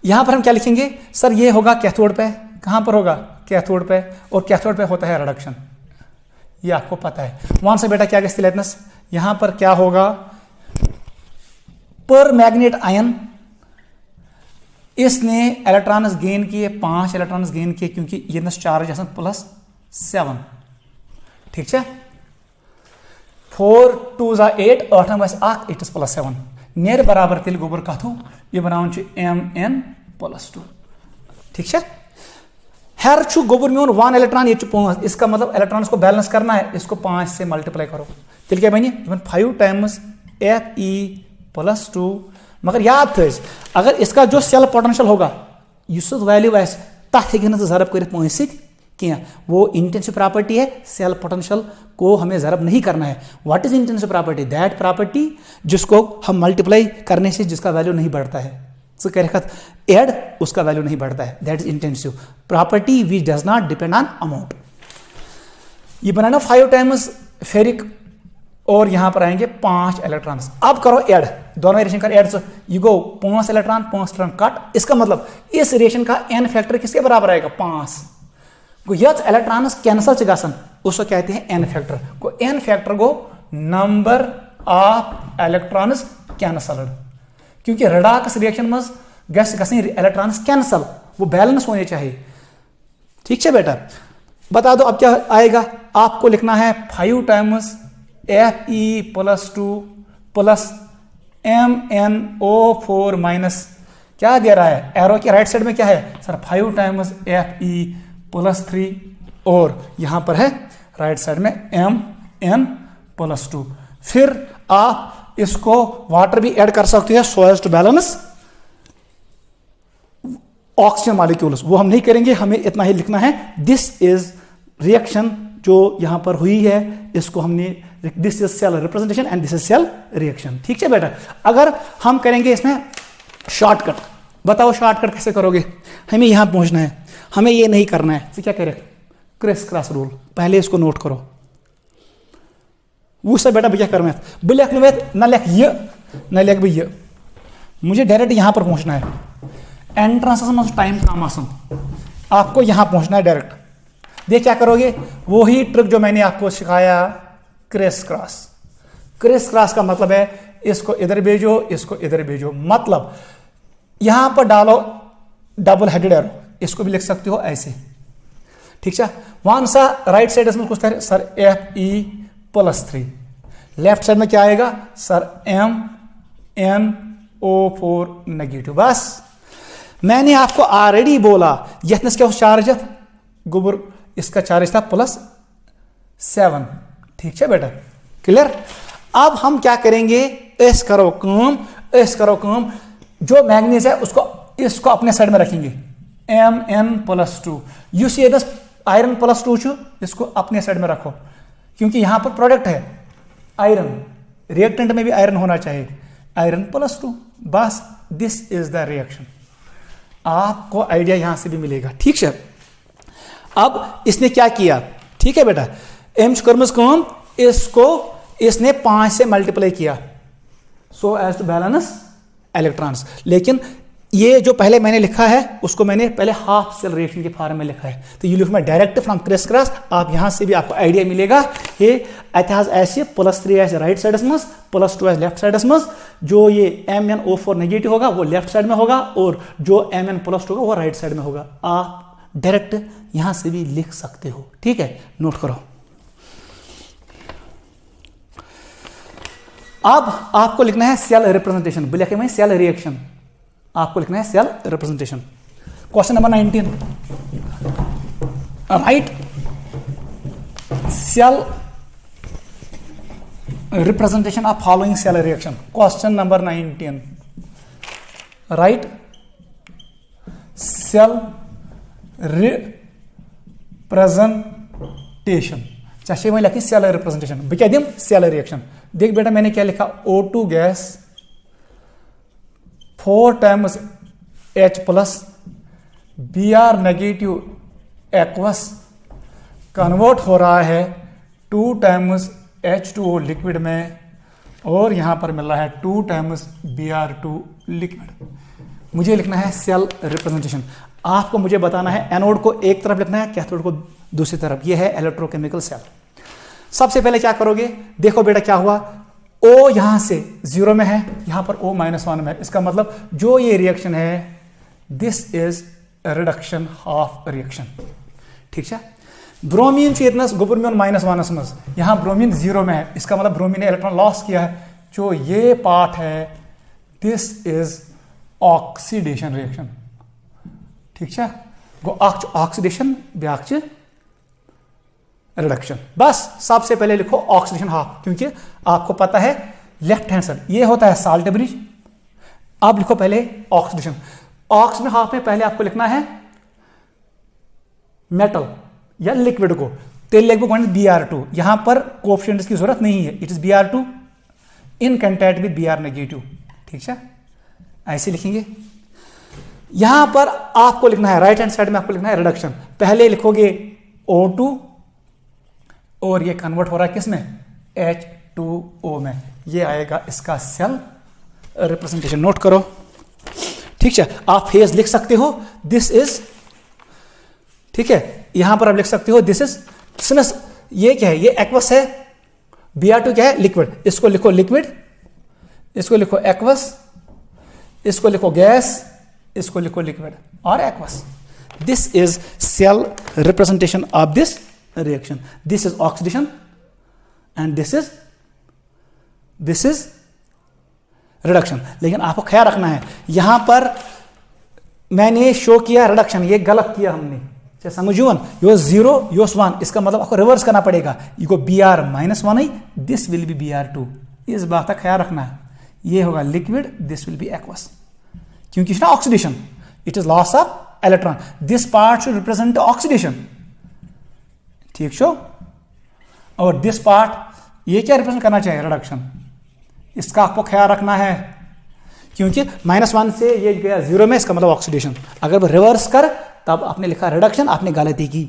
यहां पर हम क्या लिखेंगे सर? ये होगा कैथोड पे। कहां पर होगा? कैथोड पे, और कैथोड पे होता है रिडक्शन, ये आपको पता है। वहां से बेटा क्या गैस? यहां पर क्या होगा? पर मैग्नेट आयन, इसने इलेक्ट्रॉन्स गेन किए, 5 इलेक्ट्रॉन्स गेन किए, क्योंकि ये चार्ज +7। ठीक है, 4 2 8 8 इट इज +7 नेर बराबर तेल गोबर कथु ये बनावन Mn+2। ठीक है, हर छु गोबर में 1 इलेक्ट्रॉन, ये 5, इसका मतलब इलेक्ट्रॉन्स को बैलेंस करना है, इसको 5 से मल्टीप्लाई करो, तेल क्या बनी 5 टाइम्स Fe+2। मगर याद थ अगर इसका जो सेल पोटेंशियल होगा इस वैल्यू आस तथ हे जरब कर 5 सह, वो इंटेंसिव प्रॉपर्टी है, सेल पोटेंशियल को हमें जरब नहीं करना है। What is intensive property? That property जिसको हम मल्टीप्लाई करने से जिसका वैल्यू नहीं बढ़ता है, सो कह रखा एड उसका वैल्यू नहीं बढ़ता है, that is intensive property which does not depend on amount. ये बनाना 5 टाइम्स फेरिक और यहां पर आएंगे 5 इलेक्ट्रॉन्स। अब करो ऐड, दोनों रिएक्शन का add, you go 5 electron cut. इसका मतलब इस रिएक्शन का एन फैक्टर किसके बराबर आएगा? 5। यच इलेक्ट्रॉन्स कैंसल गसन उसको कहते हैं एन फैक्टर को। N factor go number of electrons cancelled, क्योंकि रेडॉक्स रिएक्शन में गसन इलेक्ट्रॉन्स कैंसल, वो बैलेंस होने चाहिए। ठीक है बेटा, बता दो अब क्या आएगा। आपको लिखना है 5 times Fe+2 plus MnO4 minus क्या दे रहा है, एरो के राइट साइड में क्या है सर 5 टाइम्स Fe+3 और यहां पर है राइट साइड में Mn+2। फिर आप इसको वाटर भी ऐड कर सकते हैं so as to balance oxygen molecules, वो हम नहीं करेंगे, हमें इतना ही लिखना है दिस इज रिएक्शन जो यहां पर हुई है, इसको हमने this is cell representation and this is cell reaction. ठीक है बेटा, अगर हम करेंगे इसमें शॉर्टकट, बताओ शॉर्टकट कैसे करोगे? हमें यहां पहुंचना है, हमें ये नहीं करना है, तो क्या करें क्रिस क्रॉस रूल, पहले इसको नोट करो। वो सब बेटा क्या करना है, बह लिख न लिख ये न लिख बह ये, मुझे डायरेक्ट यहां पर पहुंचना है। एंट्रेंस में टाइम कम आसन, आपको यहां पहुंचना है डायरेक्ट। देख क्या करोगे, वही ट्रिक जो मैंने आपको सिखाया, क्रिस क्रॉस। क्रिस क्रॉस का मतलब है इसको इधर भेजो, इसको इधर भेजो, मतलब यहां पर डालो डबल हेडेड एरो, इसको भी लिख सकते हो ऐसे। ठीक है, वहां सा राइट साइड में कुछ सर Fe+3, लेफ्ट साइड में क्या आएगा सर MnO4 नेगेटिव। बस मैंने आपको ऑलरेडी बोला यथनस क्या चार्ज गोबर, इसका चार्ज था +7। ठीक है बेटा, क्लियर। अब हम क्या करेंगे, इस करो काम, जो मैग्नीज है उसको इसको अपने साइड में रखेंगे Mn+2। आयरन +2 इसको अपने साइड में रखो, क्योंकि यहां पर प्रोडक्ट है आयरन, रिएक्टेंट में भी आयरन होना चाहिए, आयरन+2। बस दिस इज द रिएक्शन, आपको आइडिया यहां से भी मिलेगा। ठीक है, अब इसने क्या किया, ठीक है बेटा, इसको इसने 5 से मल्टीप्लाई किया so as to balance electrons. लेकिन ये जो पहले मैंने लिखा है उसको मैंने पहले हाफ सेल रिएक्शन के फॉर्म में लिखा है, तो ये लिखूं मैं डायरेक्ट फ्रॉम क्रिस क्रॉस। आप यहां से भी आपको आइडिया मिलेगा, ये इतिहास ऐसे +3 ऐसे राइट साइड में, +2 ऐसे लेफ्ट साइड में, जो ये MnO4 नेगेटिव होगा वो लेफ्ट साइड में होगा और जो Mn+2 होगा वो राइट साइड में होगा। आप डायरेक्ट यहां से भी लिख सकते हो। ठीक है, नोट करो। अब आपको लिखना है सेल रिप्रेजेंटेशन, लिखे में सेल रिएक्शन, आपको लिखना है cell representation. Question number 19, right cell representation of following cell reaction. Question number 19, right cell representation. चाहे मैं लिखी सेल रिप्रेजेंटेशन, बह क्या दिम सेल रिएक्शन। देख बेटा मैंने क्या लिखा, O2 gas 4 times H+, Br negative aqueous convert हो रहा है 2 टाइम्स H2O लिक्विड में, और यहां पर मिल रहा है 2 टाइम्स Br2 लिक्विड। मुझे लिखना है सेल रिप्रेजेंटेशन। आपको मुझे बताना है एनोड को एक तरफ लिखना है, कैथोड को दूसरी तरफ। यह है इलेक्ट्रोकेमिकल सेल। सबसे पहले क्या करोगे, देखो बेटा क्या हुआ, O यहां से 0 में है, यहां पर O -1 में है, इसका मतलब जो ये रिएक्शन है this is reduction of reaction. ठीक है, ब्रोमीन इतना गोबर में -1 में, यहां ब्रोमीन 0 में है, इसका मतलब ब्रोमीन ने इलेक्ट्रॉन लॉस किया है। जो ये पार्ट है दिस इज ऑक्सीडेशन रिएक्शन। ठीक है, गो ऑक्सीडेशन ब्याख रिडक्शन। बस सबसे पहले लिखो ऑक्सीडेशन हाफ, क्योंकि आपको पता है लेफ्ट हैंड साइड ये होता है साल्ट ब्रिज। अब लिखो पहले ऑक्सीडेशन। ऑक्सीडेशन हाफ में पहले आपको लिखना है मेटल या लिक्विड को, तेल लिखो Br2। यहां पर कोएफिशिएंट्स की जरूरत नहीं है, it is Br2 in contact with Br negative. ठीक है, ऐसे लिखेंगे। यहां पर आपको लिखना है राइट हैंड साइड में आपको लिखना है रिडक्शन। पहले लिखोगे O2 और ये कन्वर्ट हो रहा है किस में, H2O में। ये आएगा इसका सेल रिप्रेजेंटेशन, नोट करो। ठीक है, आप फेज लिख सकते हो दिस इज, ठीक है, यहां पर आप लिख सकते हो दिस इज, ये क्या है, ये एक्वस है, Br2 क्या है, लिक्विड। इसको लिखो लिक्विड, इसको लिखो एक्वस, इसको लिखो गैस, इसको लिखो लिक्विड और aqueous. This is cell representation of this reaction. This is oxidation and this is reduction. लेकिन आपको ख्याल रखना है, यहां पर मैंने शो किया रिडक्शन, ये गलत किया हमने, समझुन यो 0 यो 1, इसका मतलब आपको रिवर्स करना पड़ेगा। ये को Br-1 I, this will be Br2। इस बात का ख्याल रखना है, ये होगा liquid, this will be aqueous, क्योंकि ना oxidation, it is loss of electron, this part should represent oxidation. ठीक शो, और दिस पार्ट ये क्या रिप्रेजेंट करना चाहिए, रिडक्शन। इसका आपको ख्याल रखना है, क्योंकि -1 से ये गया 0 में, इसका मतलब ऑक्सीडेशन। अगर वो रिवर्स कर तब आपने लिखा रिडक्शन, आपने गलती की।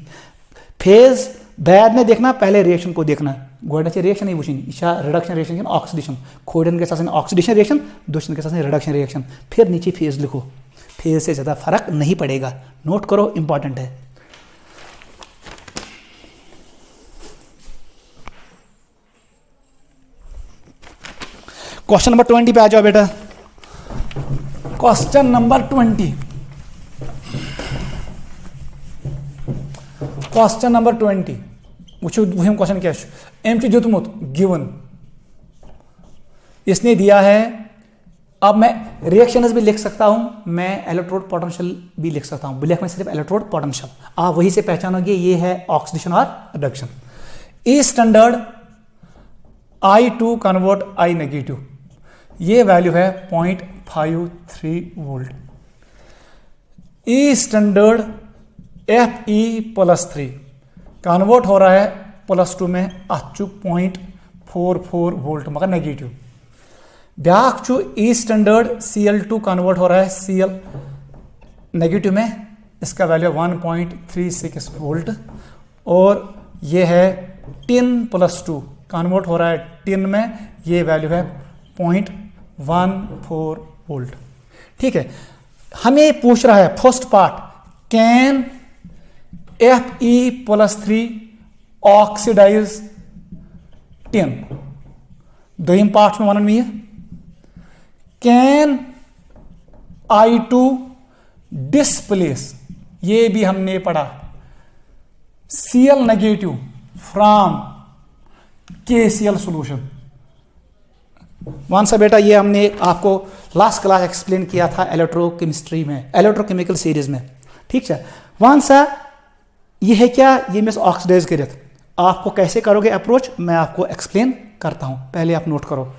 फेज बाद में देखना, पहले रिएक्शन को देखना। गोडे रिएक्शन ही वुचन, यह रिडक्शन रिएक्शन ऑक्सीडेशन, खोडन के साथ ऑक्सीडेशन रिएक्शन, दुश्मन के साथ रिडक्शन रिएक्शन। फिर नीचे फेज लिखो, फेज से ज़्यादा फर्क नहीं पड़ेगा, नोट करो, इंपॉर्टेंट है। क्वेश्चन नंबर 20 पे आ जाओ बेटा। क्वेश्चन नंबर 20, क्वेश्चन नंबर 20 वो क्वेश्चन क्या एम दितमुत गिवन, इसने दिया है। अब मैं रिएक्शंस भी लिख सकता हूं, मैं इलेक्ट्रोड पोटेंशियल भी लिख सकता हूं, ब्लैक में सिर्फ इलेक्ट्रोड पोटेंशियल। आप वही से पहचानोगे ये है ऑक्सीडेशन और reduction. E standard I2 convert I negative, ये वैल्यू है 0.53 वोल्ट। ई स्टैंडर्ड Fe+3 कन्वर्ट हो रहा है +2 में, अच्छु 0.44 वोल्ट मगर नेगेटिव। ब्याक चु ई स्टैंडर्ड Cl2 कन्वर्ट हो रहा है Cl नेगेटिव में, इसका वैल्यू 1.36 वोल्ट। और ये है टिन +2 कन्वर्ट हो रहा है टिन में, ये वैल्यू है 0.14 वोल्ट। ठीक है, हमें पूछ रहा है first part, can Fe+3 oxidise tin. दोम पार्ट में वन में कैन I2 डिस्प्लेस, ये भी हमने पढ़ा, Cl negative from KCl solution. One सा बेटा, ये हमने आपको लास्ट क्लास एक्सप्लेन किया था इलेक्ट्रोकेमिस्ट्री में, इलेक्ट्रोकेमिकल सीरीज में। ठीक है, वन सा ये है क्या, ये मिस ऑक्सीडाइज करें। आपको कैसे करोगे अप्रोच, मैं आपको एक्सप्लेन करता हूं, पहले आप नोट करो।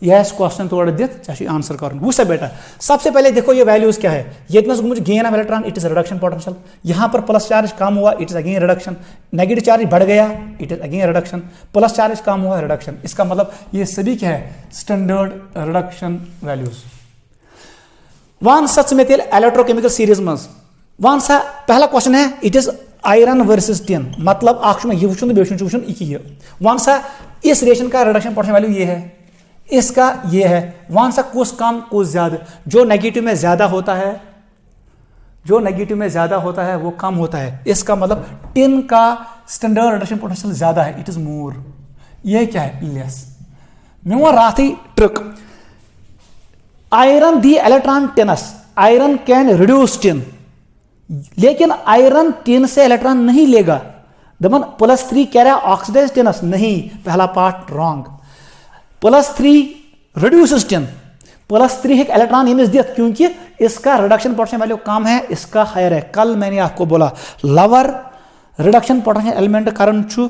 यह क्वेश्चन थोड़ा दित आंसर कर वो सब बेटा। सबसे पहले देखो ये वैल्यूज क्या है, ये मुझे gain of electron, it is reduction potential. यहां पर प्लस चार्ज कम हुआ, it is again reduction. Negative charge बढ़ गया, it is again reduction. Plus charge कम हुआ, रिडक्शन। इसका मतलब ये सभी क्या है, स्टैंडर्ड रिडक्शन वैल्यूज। वन सच में इलेक्ट्रोकेमिकल सीरीज में वन सा पहला क्वेश्चन है, it is iron versus tin, मतलब आख में ये वुचन वुचन ये वन सा इस रिएक्शन का रिडक्शन पोटेंशियल वैल्यू ये है, इसका ये है। वन सा कुछ कम कुछ ज्यादा, जो नेगेटिव में ज्यादा होता है, जो नेगेटिव में ज्यादा होता है वो कम होता है। इसका मतलब टिन का स्टैंडर्ड रिडक्शन पोटेंशियल ज्यादा है, इट इज मोर। ये क्या है, लेस। मैं रात ही ट्रिक, आयरन दी इलेक्ट्रॉन टिनस, आयरन कैन रिड्यूस टिन, लेकिन आयरन टिन से इलेक्ट्रॉन नहीं लेगा। दमन +3 कह रहा है ऑक्सीडाइज टिनस, नहीं, पहला पार्ट रॉन्ग। +3 रिड्यूसेस टिन, +3 हेक इलेक्ट्रॉन यमिस दित, क्योंकि इसका रिडक्शन पोटेंशियल वैल्यू कम है, इसका हायर है। कल मैंने आपको बोला लोअर रिडक्शन पोटेंशियल एलिमेंट करन छु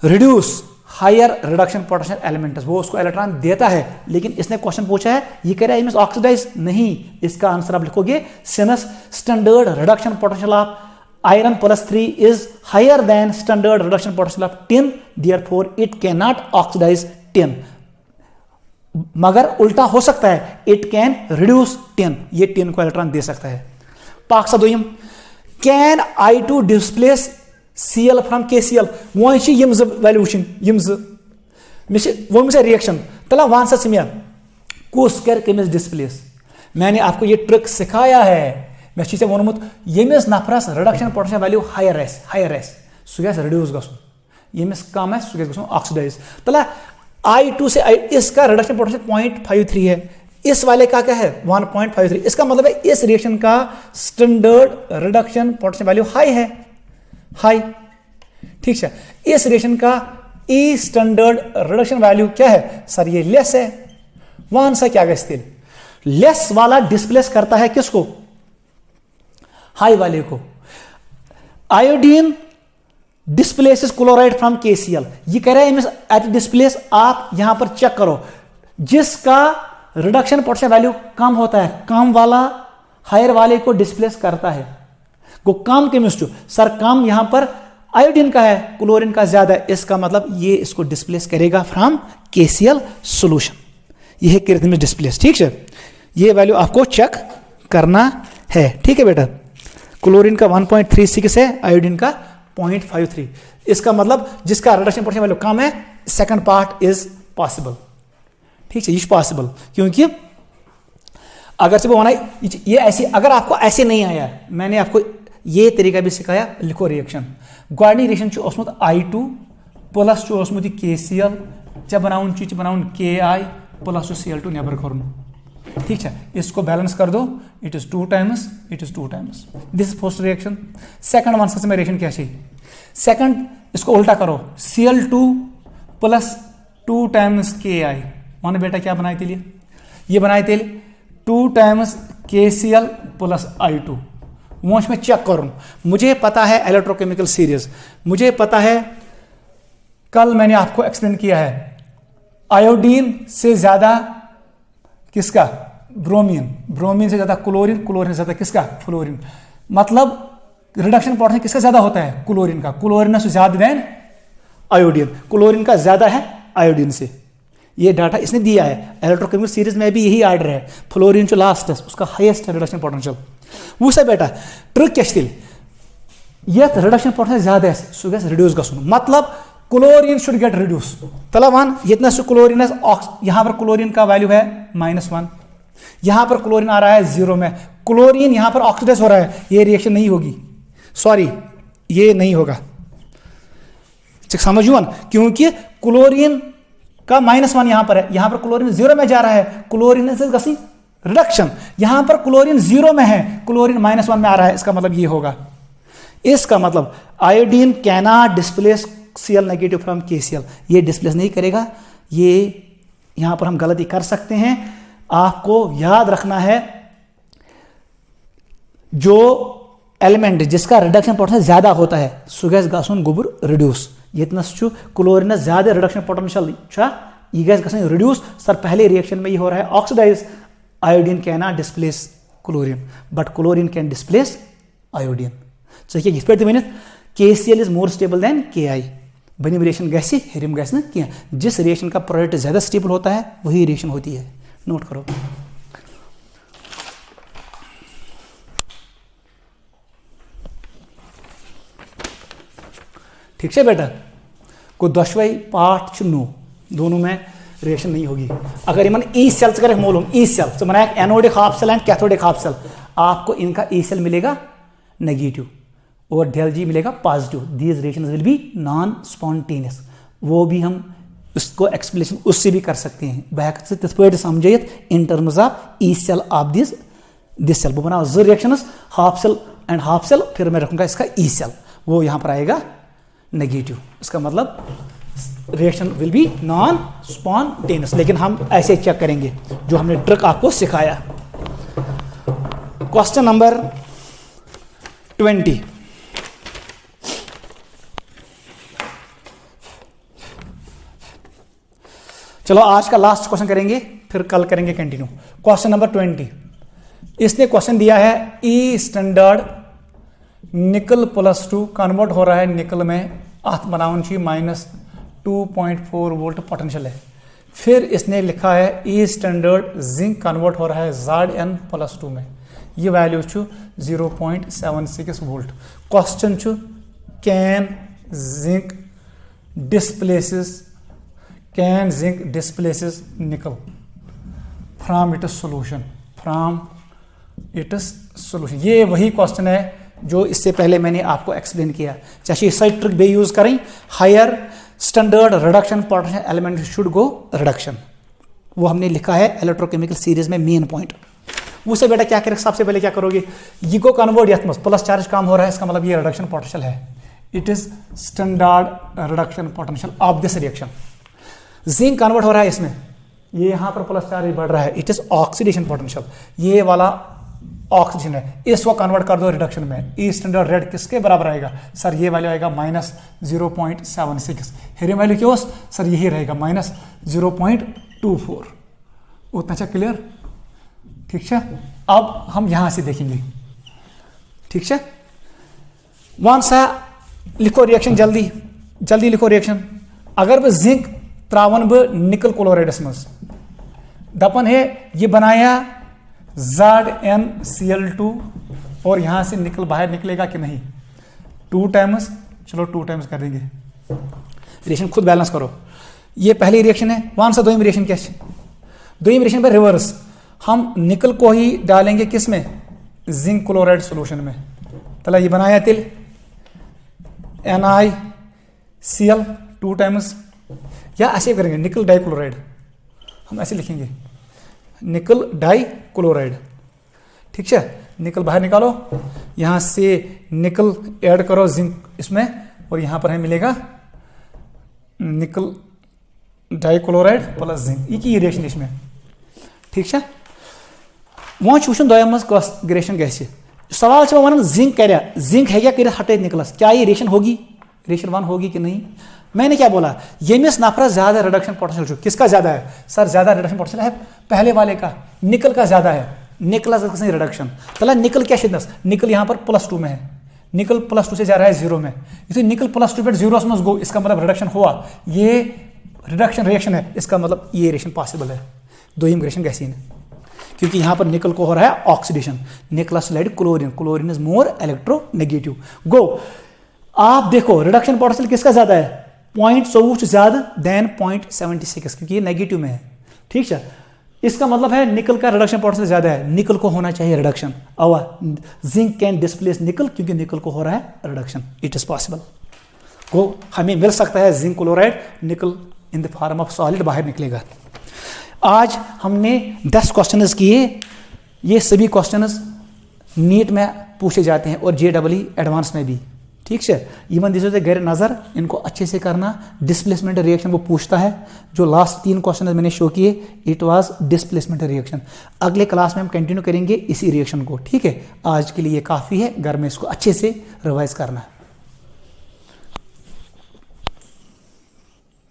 reduce higher reduction potential elements, वो उसको इलेक्ट्रॉन देता है। लेकिन इसने क्वेश्चन पूछा है ये करे यमिस ऑक्सीडाइज, नहीं, इसका आंसर आप लिखोगे since standard reduction potential of iron +3 is higher than standard reduction potential of tin, therefore it cannot oxidize tin। मगर उल्टा हो सकता है, it can reduce tin, ये tin को इलेक्ट्रॉन दे सकता है। पाकसा दोयम, can I2 displace Cl from KCl, वो यम वैल्यू वुचन यम वो रिएक्शन तला वन सा मे कुस कर कमिस डिस्प्लेस। मैंने आपको ये ट्रिक सिखाया है, मैं चीज़ें वोनमुत यमिस नफरस रिडक्शन पोटेंशियल वैल्यू हायर सह गस रिड्यूस गसुन, यमिस कम है सह गस ऑक्सीडाइज। तला I2 से इसका रिडक्शन पोटेंशियल 0.53 है, इस वाले का क्या है 1.53। इसका मतलब है इस रिएक्शन का standard reduction potential value high है, हाई, ठीक है। इस रिएक्शन का ई स्टैंडर्ड रिडक्शन वैल्यू क्या है सर, ये लेस है। वहां सा क्या गए लेस वाला डिस्प्लेस करता है किसको, हाई वाले को। Iodine displaces chloride from KCl, ये कह रहा है एट डिस्प्लेस। आप यहां पर चेक करो, जिसका रिडक्शन पोटेंशियल वैल्यू कम होता है, कम वाला हायर वाले को डिस्प्लेस करता है। को कम केमिस्ट्री सर, कम यहां पर आयोडीन का है, क्लोरीन का ज्यादा है, इसका मतलब ये इसको डिस्प्लेस करेगा फ्रॉम KCl सॉल्यूशन, ये है केमिस्ट्री डिस्प्लेस, ठीक है। ये वैल्यू आपको चेक करना है, ठीक है बेटा। क्लोरीन का 1.36 है, आयोडीन का 0.53। इसका मतलब जिसका रिडक्शन पोटेंशियल वैल्यू कम है, सेकंड पार्ट इज पॉसिबल, ठीक है, ये पॉसिबल। क्योंकि अगर से वो होना ये ऐसे, अगर आपको ऐसे नहीं आया, मैंने आपको ये तरीका भी सिखाया, लिखो रिएक्शन गोडनी रिएक्शन ओसमुत I2 प्लस ओसमुत KCl बनाउन KI प्लस Cl2 नेबर कर, ठीक है। इसको बैलेंस कर दो, it is 2 times, it is 2 times. This is first reaction. Second one से रिएक्शन क्या चाहिए, सेकंड इसको उल्टा करो, Cl2 plus 2 times KI। One बेटा क्या बनाए थे, ये बनाए थे 2 टाइम्स KCl प्लस I2। वो मैं चेक करूं, मुझे पता है इलेक्ट्रोकेमिकल सीरीज, मुझे पता है, कल मैंने आपको एक्सप्लेन किया है, आयोडीन से ज्यादा किसका, ब्रोमीन, ब्रोमीन से ज्यादा क्लोरीन, क्लोरीन से ज्यादा किसका, फ्लोरीन। मतलब रिडक्शन पोटेंशियल किसका ज्यादा होता है, क्लोरीन का, क्लोरीन से ज्यादा देन आयोडीन, क्लोरीन का ज्यादा है आयोडीन से। ये डाटा इसने दिया है, इलेक्ट्रोकेमिकल सीरीज में भी यही आर्डर है, फ्लोरीन जो लास्ट है उसका हाईएस्ट रिडक्शन पोटेंशियल। वो सब बेटा ट्रिक क्या ये रिडक्शन पोटेंशियल ज्यादा है सो गस रिड्यूस गसुन, मतलब क्लोरीन शुड गेट रिड्यूस। तला वन इतना से क्लोरीन, यहां पर क्लोरीन का वैल्यू है -1, यहां पर क्लोरीन आ रहा है 0 में, क्लोरीन यहां पर ऑक्सीडाइज हो रहा है, ये रिएक्शन नहीं होगी, सॉरी ये नहीं होगा, समझ, क्योंकि क्लोरीन का -1 यहां पर है, यहां पर क्लोरीन 0 में जा रहा है, क्लोरीन से गसी रिडक्शन, यहां पर क्लोरीन 0 में है, क्लोरीन -1 में आ रहा है, इसका मतलब ये होगा। इसका मतलब iodine cannot displace Cl negative from KCl, ये डिस्प्लेस नहीं करेगा। ये यहां पर हम गलती कर सकते हैं, आपको याद रखना है, जो एलिमेंट जिसका रिडक्शन पोटेंशियल ज्यादा होता है सुगस गसन गुबुर रिड्यूस, यतनस छु क्लोरीन ज्यादा रिडक्शन पोटेंशियल छा, ये गस गसन रिड्यूस। सर पहले रिएक्शन में ये हो रहा है oxidise, iodine cannot displace chlorine but chlorine can displace iodine. चाहिए इस पर one KCl is more stable than KI, बनी रिएक्शन गैसी हेरिम गैस ना किया, जिस रिएक्शन का प्रोडक्ट ज्यादा स्टेबल होता है वही रिएक्शन होती है, नोट करो। ठीक है बेटा, को 10वां पार्ट 9 दोनों में रिएक्शन नहीं होगी। अगर इन ई सेल से मालूम, ई सेल तो मना anodic half cell and cathodic half cell, आपको इनका ई सेल मिलेगा नेगेटिव और डेल जी मिलेगा positive. These reactions will be non spontaneous, वो भी हम उसको एक्सप्लेनेशन उससे भी कर सकते हैं। बहक से तिथ पे समझित in terms of E cell of this cell. वो बनाओ जो reactions half cell and half cell, फिर मैं रखूंगा इसका ई सेल, वो यहां पर आएगा नेगेटिव। इसका मतलब reaction will be non spontaneous. लेकिन हम ऐसे चेक करेंगे जो हमने ट्रिक आपको सिखाया। क्वेश्चन नंबर 20, चलो आज का लास्ट क्वेश्चन करेंगे, फिर कल करेंगे कंटिन्यू। क्वेश्चन नंबर 20, इसने क्वेश्चन दिया है ई स्टैंडर्ड निकल +2 कन्वर्ट हो रहा है निकल में, अत बनावन -2.4 वोल्ट पोटेंशियल है। फिर इसने लिखा है ई स्टैंडर्ड जिंक कन्वर्ट हो रहा है Zn+2 में, ये value 0.76 volt. Question can zinc displaces निकल फ्रॉम इट्स सोल्यूशन। ये वही क्वेश्चन है जो इससे पहले मैंने आपको एक्सप्लेन किया। चाहे साइड ट्रिक बे यूज करें, higher standard reduction potential element should go reduction, वो हमने लिखा है इलेक्ट्रोकेमिकल सीरीज में मेन पॉइंट। उससे बेटा क्या करें, सबसे पहले क्या करोगे, ये को कन्वर्ट यथ प्लस चार्ज काम हो रहा है, इसका मतलब ये रिडक्शन पोटेंशियल है। It is standard reduction potential of this reaction. Zinc convert हो रहा है इसमें, ये यहां पर प्लस चार्ज बढ़ रहा है, इट इज ऑक्सीडेशन पोटेंशियल, ये वाला ऑक्सीजन है, इसको कन्वर्ट कर दो रिडक्शन में। ई स्टैंडर्ड रेट किसके बराबर आएगा सर, ये वैल्यू आएगा -0.76। हेरियम वैल्यू क्यों सर, यही रहेगा -0.24। उतना अच्छा क्लियर, ठीक है। अब हम यहां से देखेंगे, ठीक है। वन सा लिखो रिएक्शन, जल्दी लिखो रिएक्शन। अगर वह जिंक त्रावन ब निकल क्लोराइडस मज, दपन है ये बनाया ZnCl2 और यहां से निकल बाहर निकलेगा कि नहीं, 2 टाइम्स, चलो 2 टाइम्स कर देंगे। रिएक्शन खुद बैलेंस करो। ये पहली रिएक्शन है। वन सा दोम रिएक्शन क्या है, दोम रिएक्शन पर रिवर्स, हम निकल को ही डालेंगे किस में, जिंक क्लोराइड सॉल्यूशन में। तला ये बनाया तिल NiCl 2 टाइम्स, या ऐसे करेंगे निकल डाइक्लोराइड, हम ऐसे लिखेंगे निकल डाइक्लोराइड, ठीक है। निकल बाहर निकालो, यहां से निकल ऐड करो जिंक इसमें, और यहां पर हमें मिलेगा निकल डाइक्लोराइड प्लस जिंक, ये की रिएक्शन इसमें, ठीक है। वह वुचन दोयम रिएक्शन गैसे सवाल वन जिंक कर, जिंक है क्या कर हटे निकलस, क्या ये रिएक्शन होगी, रिएक्शन 1 होगी कि नहीं। मैंने क्या बोला, यमिस नफरत ज्यादा रिडक्शन पोटेंशियल, किसका ज्यादा है सर, ज्यादा रिडक्शन पोटेंशियल है पहले वाले का, निकल का ज्यादा है, निकल रिडक्शन। तला निकल क्या शिदत, निकल यहां पर +2 में है, निकल +2 से जा रहा है 0 में, इसे निकल +2 पर 0 मज गो, इसका मतलब रिडक्शन हुआ, ये रिडक्शन रिएक्शन है, इसका मतलब ये रिएक्शन पॉसिबल है। दोयम रिएक्शन गैसीन, क्योंकि यहां पर निकल को हो रहा है ऑक्सीडेशन, निकलाइड chlorine, chlorine is more electronegative. गो आप देखो रिडक्शन पोटेंशियल किसका ज्यादा है, 0.24 ज्यादा देन 0.76, क्योंकि ये नेगेटिव में है, ठीक है। इसका मतलब है निकल का रिडक्शन पोटेंशियल ज्यादा है, निकल को होना चाहिए रिडक्शन। और जिंक कैन डिस्प्लेस निकल, क्योंकि निकल को हो रहा है रिडक्शन, इट इज पॉसिबल। को हमें मिल सकता है जिंक क्लोराइड, निकल in the form of solid बाहर निकलेगा। आज हमने 10 क्वेश्चंस किए, ये सभी क्वेश्चंस नीट में पूछे जाते हैं और JEE एडवांस में भी, ठीक है। इवन दिस से गैर नज़र इनको अच्छे से करना। डिस्प्लेसमेंट रिएक्शन वो पूछता है, जो लास्ट 3 क्वेश्चन मैंने शो किए, इट वाज डिस्प्लेसमेंट रिएक्शन। अगले क्लास में हम कंटिन्यू करेंगे इसी रिएक्शन को, ठीक है। आज के लिए काफ़ी है, घर में इसको अच्छे से रिवाइज करना है।